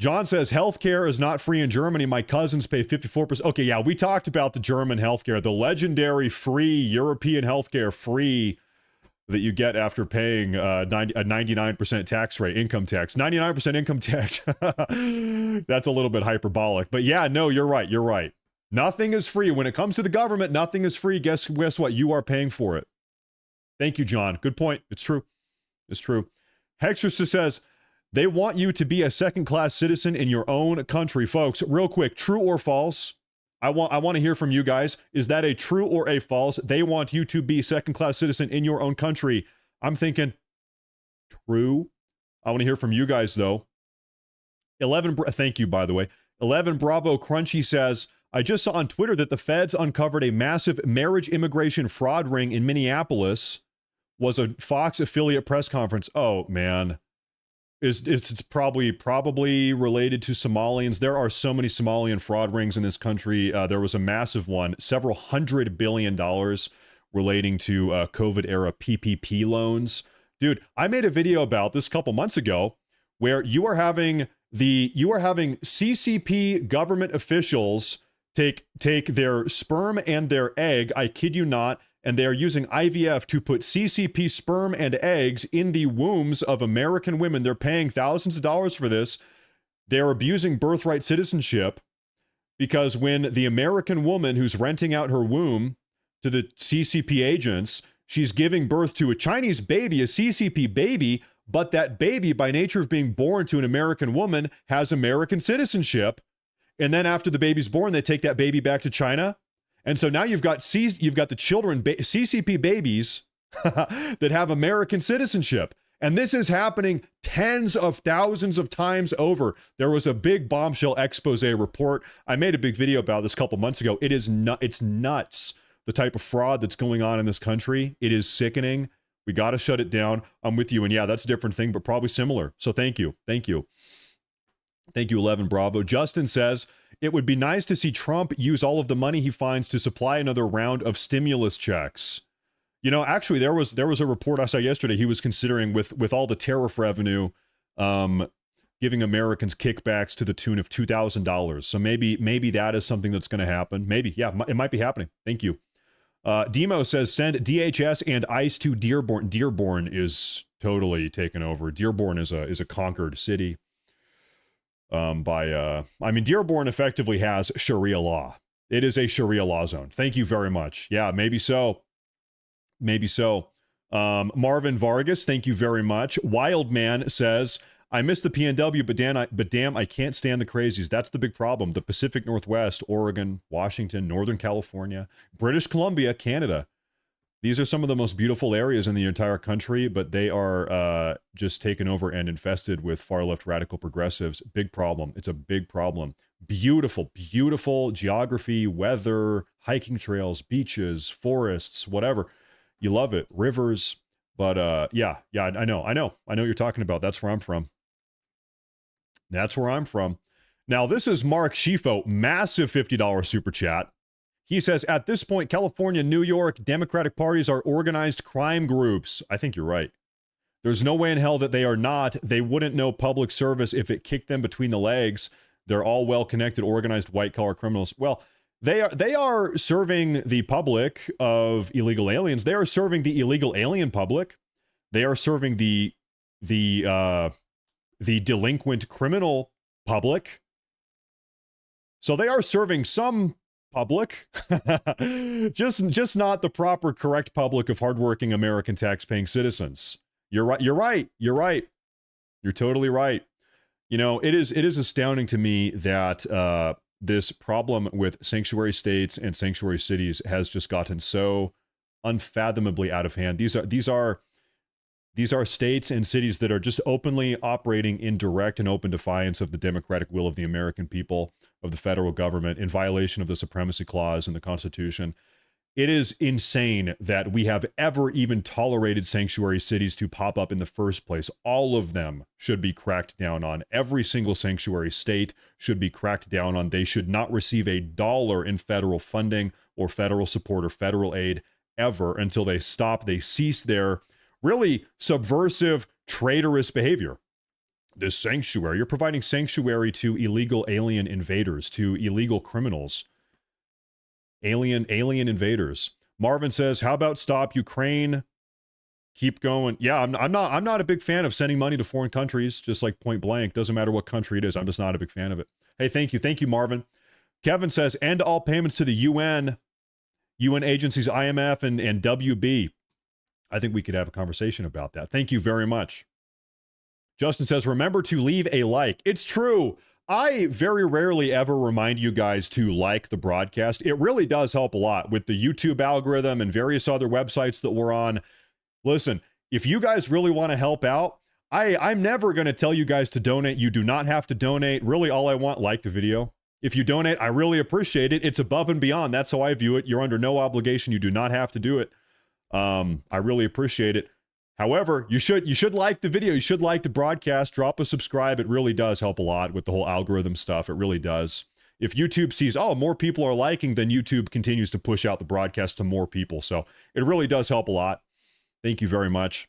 A: John says, healthcare is not free in Germany. My cousins pay 54%. Okay, yeah, we talked about the German healthcare, the legendary free European healthcare, free that you get after paying a 99% tax rate, income tax. 99% income tax. That's a little bit hyperbolic. But yeah, no, you're right. You're right. Nothing is free. When it comes to the government, nothing is free. Guess what? You are paying for it. Thank you, John. Good point. It's true. It's true. Hexorcist says, they want you to be a second-class citizen in your own country. Folks, real quick, true or false? I want to hear from you guys. Is that a true or a false? They want you to be second-class citizen in your own country. I'm thinking true. I want to hear from you guys, though. Thank you, by the way. 11 Bravo Crunchy says, I just saw on Twitter that the feds uncovered a massive marriage immigration fraud ring in Minneapolis. Was a Fox affiliate press conference. Oh, man. It's probably related to Somalians. There are so many Somalian fraud rings in this country. There was a massive one, several $100 billion relating to COVID-era PPP loans. Dude, I made a video about this a couple months ago where you are having CCP government officials take their sperm and their egg, I kid you not, and they are using IVF to put CCP sperm and eggs in the wombs of American women. They're paying thousands of dollars for this. They're abusing birthright citizenship because when the American woman who's renting out her womb to the CCP agents, she's giving birth to a Chinese baby, a CCP baby, but that baby, by nature of being born to an American woman, has American citizenship. And then after the baby's born, they take that baby back to China. And so now you've got the children, CCP babies that have American citizenship. And this is happening tens of thousands of times over. There was a big bombshell expose report. I made a big video about this a couple months ago. It's nuts, the type of fraud that's going on in this country. It is sickening. We got to shut it down. I'm with you. And yeah, that's a different thing, but probably similar. So thank you. Thank you. Thank you, 11 Bravo. Justin says, it would be nice to see Trump use all of the money he finds to supply another round of stimulus checks. You know, actually, there was a report I saw yesterday. He was considering with all the tariff revenue, giving Americans kickbacks to the tune of $2,000. So maybe that is something that's going to happen. Maybe, yeah, it might be happening. Thank you. Demo says, send DHS and ICE to Dearborn. Dearborn is totally taken over. Dearborn is a conquered city. Dearborn effectively has Sharia law. It is a Sharia law zone. Thank you very much. Yeah, maybe so. Maybe so. Marvin Vargas, thank you very much. Wildman says, I miss the PNW, but damn, I can't stand the crazies. That's the big problem. The Pacific Northwest, Oregon, Washington, Northern California, British Columbia, Canada. These are some of the most beautiful areas in the entire country, but they are just taken over and infested with far left radical progressives. Big problem. It's a big problem. Beautiful, beautiful geography, weather, hiking trails, beaches, forests, whatever. You love it. Rivers. But yeah, I know what you're talking about. That's where I'm from. Now, this is Mark Schifo, massive $50 super chat. He says, at this point, California, New York, Democratic parties are organized crime groups. I think you're right. There's no way in hell that they are not. They wouldn't know public service if it kicked them between the legs. They're all well-connected, organized, white-collar criminals. Well, they are serving the public of illegal aliens. They are serving the illegal alien public. They are serving the delinquent criminal public. So they are serving some public, just not the proper, correct public of hardworking American tax-paying citizens. You're right. You're totally right. You know, it is astounding to me that this problem with sanctuary states and sanctuary cities has just gotten so unfathomably out of hand. These are states and cities that are just openly operating in direct and open defiance of the democratic will of the American people, of the federal government, in violation of the Supremacy Clause in the Constitution. It is insane that we have ever even tolerated sanctuary cities to pop up in the first place. All of them should be cracked down on. Every single sanctuary state should be cracked down on. They should not receive $1 in federal funding or federal support or federal aid ever until they cease their really subversive, traitorous behavior. This sanctuary, you're providing sanctuary to illegal alien invaders, to illegal criminals. Alien invaders. Marvin says, how about stop Ukraine? Keep going. Yeah, I'm not a big fan of sending money to foreign countries, just like point blank. Doesn't matter what country it is. I'm just not a big fan of it. Hey, thank you, Marvin. Kevin says, end all payments to the UN agencies, IMF and WB. I think we could have a conversation about that. Thank you very much. Justin says, remember to leave a like. It's true. I very rarely ever remind you guys to like the broadcast. It really does help a lot with the YouTube algorithm and various other websites that we're on. Listen, if you guys really want to help out, I'm never going to tell you guys to donate. You do not have to donate. Really, all I want, like the video. If you donate, I really appreciate it. It's above and beyond. That's how I view it. You're under no obligation. You do not have to do it. I really appreciate it. However, you should like the video. You should like the broadcast. Drop a subscribe. It really does help a lot with the whole algorithm stuff. It really does. If YouTube sees, oh, more people are liking, then YouTube continues to push out the broadcast to more people. So it really does help a lot. Thank you very much.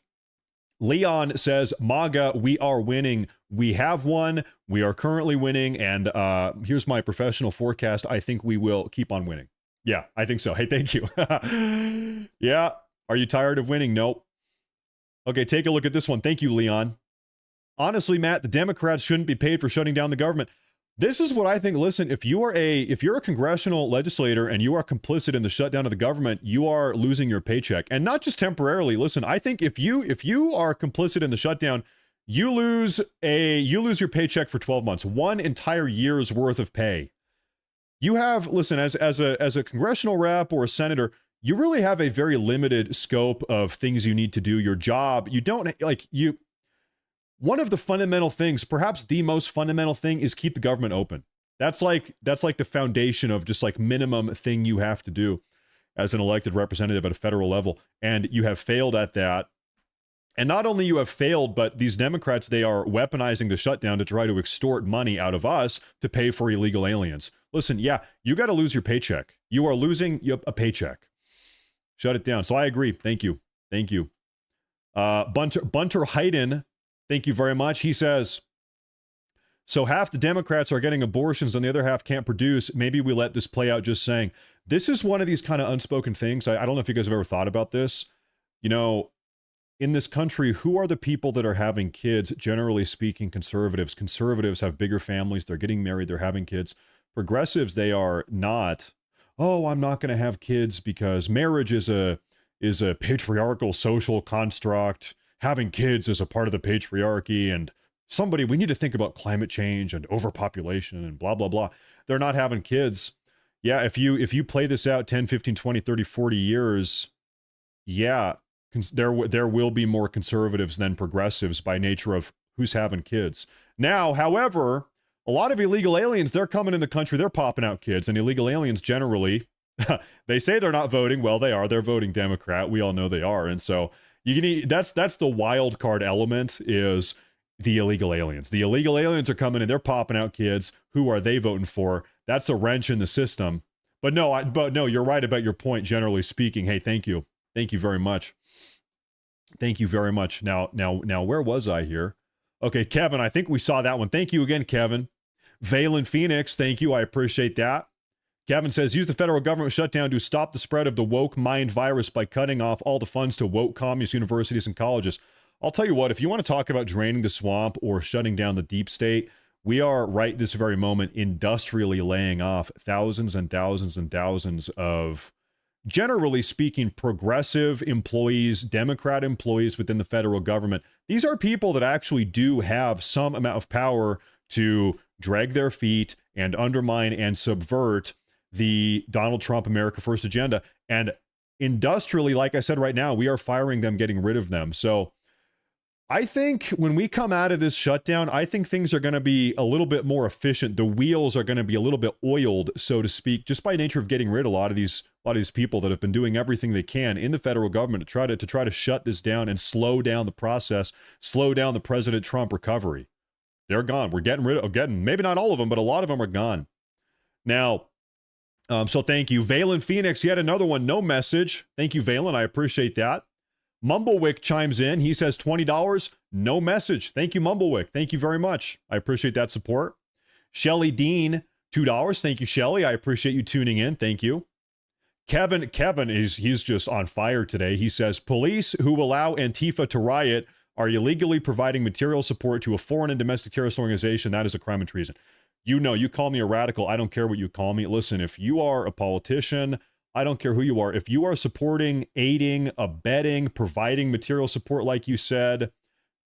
A: Leon says, MAGA, we are winning. We have won. We are currently winning. And here's my professional forecast. I think we will keep on winning. Yeah, I think so. Hey, thank you. Yeah. Are you tired of winning? Nope. Okay, take a look at this one. Thank you, Leon. Honestly, Matt, the Democrats shouldn't be paid for shutting down the government. This is what I think. Listen, if you're a congressional legislator and you are complicit in the shutdown of the government, you are losing your paycheck, and not just temporarily. Listen, I think if you are complicit in the shutdown, you lose your paycheck for 12 months, one entire year's worth of pay. You have, listen, as a congressional rep or a senator, you really have a very limited scope of things you need to do. Your job, you don't one of the fundamental things, perhaps the most fundamental thing, is keep the government open. That's like the foundation of just like minimum thing you have to do as an elected representative at a federal level. And you have failed at that. And not only you have failed, but these Democrats, they are weaponizing the shutdown to try to extort money out of us to pay for illegal aliens. Listen, yeah, you got to lose your paycheck. You are losing a paycheck. Shut it down. So I agree. Thank you. Bunter Hayden, thank you very much. He says, so half the Democrats are getting abortions and the other half can't produce. Maybe we let this play out. Just saying. This is one of these kind of unspoken things. I don't know if you guys have ever thought about this. You know, in this country, who are the people that are having kids? Generally speaking, conservatives. Conservatives have bigger families. They're getting married. They're having kids. Progressives, they are not. Oh, I'm not going to have kids because marriage is a patriarchal social construct. Having kids is a part of the patriarchy, and somebody, we need to think about climate change and overpopulation and blah, blah, blah. They're not having kids. Yeah, if you play this out 10, 15, 20, 30, 40 years, yeah, there will be more conservatives than progressives by nature of who's having kids. Now, however, a lot of illegal aliens, they're coming in the country, they're popping out kids, and illegal aliens generally, they say they're not voting. Well, they are. They're voting Democrat. We all know they are. And so that's the wild card element is the illegal aliens. The illegal aliens are coming in, they're popping out kids. Who are they voting for? That's a wrench in the system. But no, you're right about your point, generally speaking. Hey, thank you. Thank you very much. Thank you very much. Now, where was I here? Okay, Kevin, I think we saw that one. Thank you again, Kevin. Valen Phoenix, thank you. I appreciate that. Kevin says, use the federal government shutdown to stop the spread of the woke mind virus by cutting off all the funds to woke communist universities and colleges. I'll tell you what, if you want to talk about draining the swamp or shutting down the deep state, we are right this very moment industrially laying off thousands and thousands and thousands of, generally speaking, progressive employees, Democrat employees within the federal government. These are people that actually do have some amount of power to drag their feet and undermine and subvert the Donald Trump America First agenda. And industrially, like I said right now, we are firing them, getting rid of them. So I think when we come out of this shutdown, I think things are going to be a little bit more efficient. The wheels are going to be a little bit oiled, so to speak, just by nature of getting rid of a lot of these people that have been doing everything they can in the federal government to try to shut this down and slow down the process, slow down the President Trump recovery. They're gone. We're getting rid of, maybe not all of them, but a lot of them are gone. Now, so thank you. Valen Phoenix, yet another one, no message. Thank you, Valen. I appreciate that. Mumblewick chimes in. He says $20, no message. Thank you, Mumblewick. Thank you very much. I appreciate that support. Shelly Dean, $2. Thank you, Shelly. I appreciate you tuning in. Thank you. Kevin he's just on fire today. He says, police who allow Antifa to riot are illegally providing material support to a foreign and domestic terrorist organization. That is a crime and treason. You call me a radical. I don't care what you call me. Listen, if you are a politician, I don't care who you are. If you are supporting, aiding, abetting, providing material support, like you said,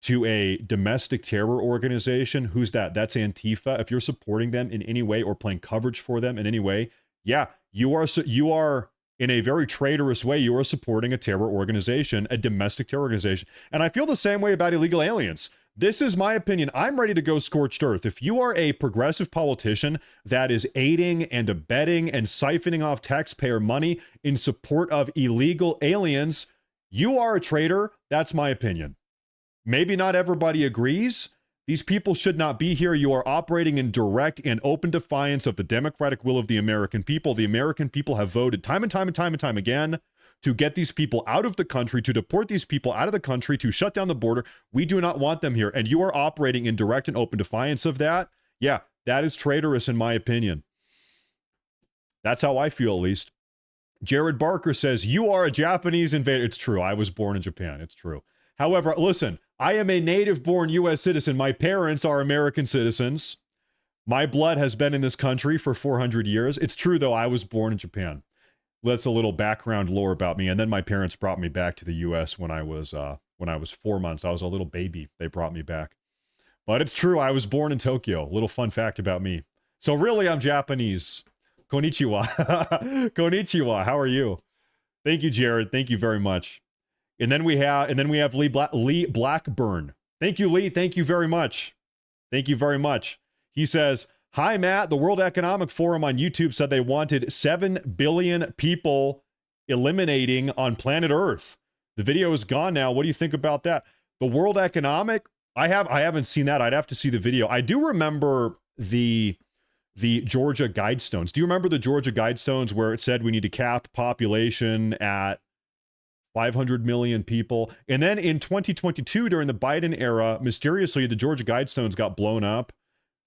A: to a domestic terror organization, who's that? That's Antifa. If you're supporting them in any way or playing coverage for them in any way, yeah, you are in a very traitorous way. You are supporting a terror organization, a domestic terror organization. And I feel the same way about illegal aliens. This is my opinion. I'm ready to go scorched earth. If you are a progressive politician that is aiding and abetting and siphoning off taxpayer money in support of illegal aliens, you are a traitor. That's my opinion. Maybe not everybody agrees. These people should not be here. You are operating in direct and open defiance of the democratic will of the American people. The American people have voted time and time and time and time again to get these people out of the country, to deport these people out of the country, to shut down the border. We do not want them here. And you are operating in direct and open defiance of that. Yeah, that is traitorous in my opinion. That's how I feel, at least. Jared Barker says, you are a Japanese invader. It's true. I was born in Japan. It's true. However, listen, I am a native-born U.S. citizen. My parents are American citizens. My blood has been in this country for 400 years. It's true, though, I was born in Japan. That's a little background lore about me. And then my parents brought me back to the U.S. when I was 4 months. I was a little baby. They brought me back. But it's true, I was born in Tokyo. Little fun fact about me. So really, I'm Japanese. Konnichiwa. Konnichiwa. How are you? Thank you, Jared. Thank you very much. And then we have Lee Blackburn. Thank you, Lee. Thank you very much. Thank you very much. He says, hi, Matt. The World Economic Forum on YouTube said they wanted 7 billion people eliminating on planet Earth. The video is gone now. What do you think about that? The World Economic? I haven't seen that. I'd have to see the video. I do remember the Georgia Guidestones. Do you remember the Georgia Guidestones where it said we need to cap population at 500 million people? And then in 2022, during the Biden era, mysteriously, the Georgia Guidestones got blown up.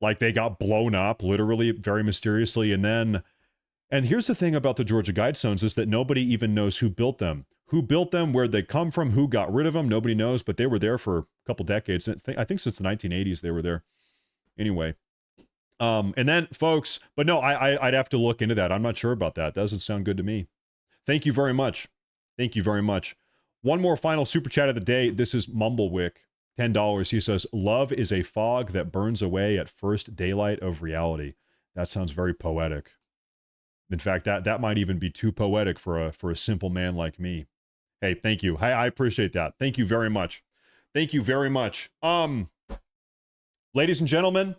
A: Like they got blown up, literally, very mysteriously. And here's the thing about the Georgia Guidestones is that nobody even knows who built them. Who built them, where they come from, who got rid of them, nobody knows, but they were there for a couple decades. I think since the 1980s they were there. Anyway. And then, folks, but no, I'd have to look into that. I'm not sure about that. That doesn't sound good to me. Thank you very much. Thank you very much. One more final super chat of the day. This is Mumblewick. $10. He says, love is a fog that burns away at first daylight of reality. That sounds very poetic. In fact, that might even be too poetic for a simple man like me. Hey, thank you. I appreciate that. Thank you very much. Thank you very much. Ladies and gentlemen,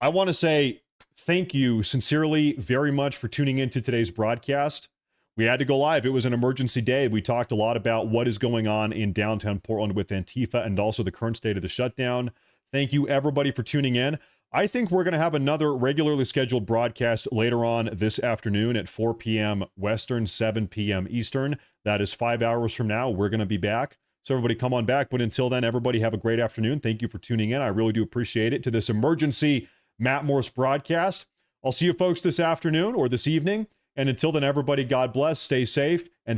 A: I want to say thank you sincerely very much for tuning into today's broadcast. We had to go live. It was an emergency day. We talked a lot about what is going on in downtown Portland with Antifa and also the current state of the shutdown. Thank you, everybody, for tuning in. I think we're going to have another regularly scheduled broadcast later on this afternoon at 4 p.m. Western, 7 p.m. Eastern. That is 5 hours from now. We're going to be back. So everybody come on back. But until then, everybody have a great afternoon. Thank you for tuning in. I really do appreciate it to this emergency Matt Morse broadcast. I'll see you folks this afternoon or this evening. And until then, everybody, God bless, stay safe, and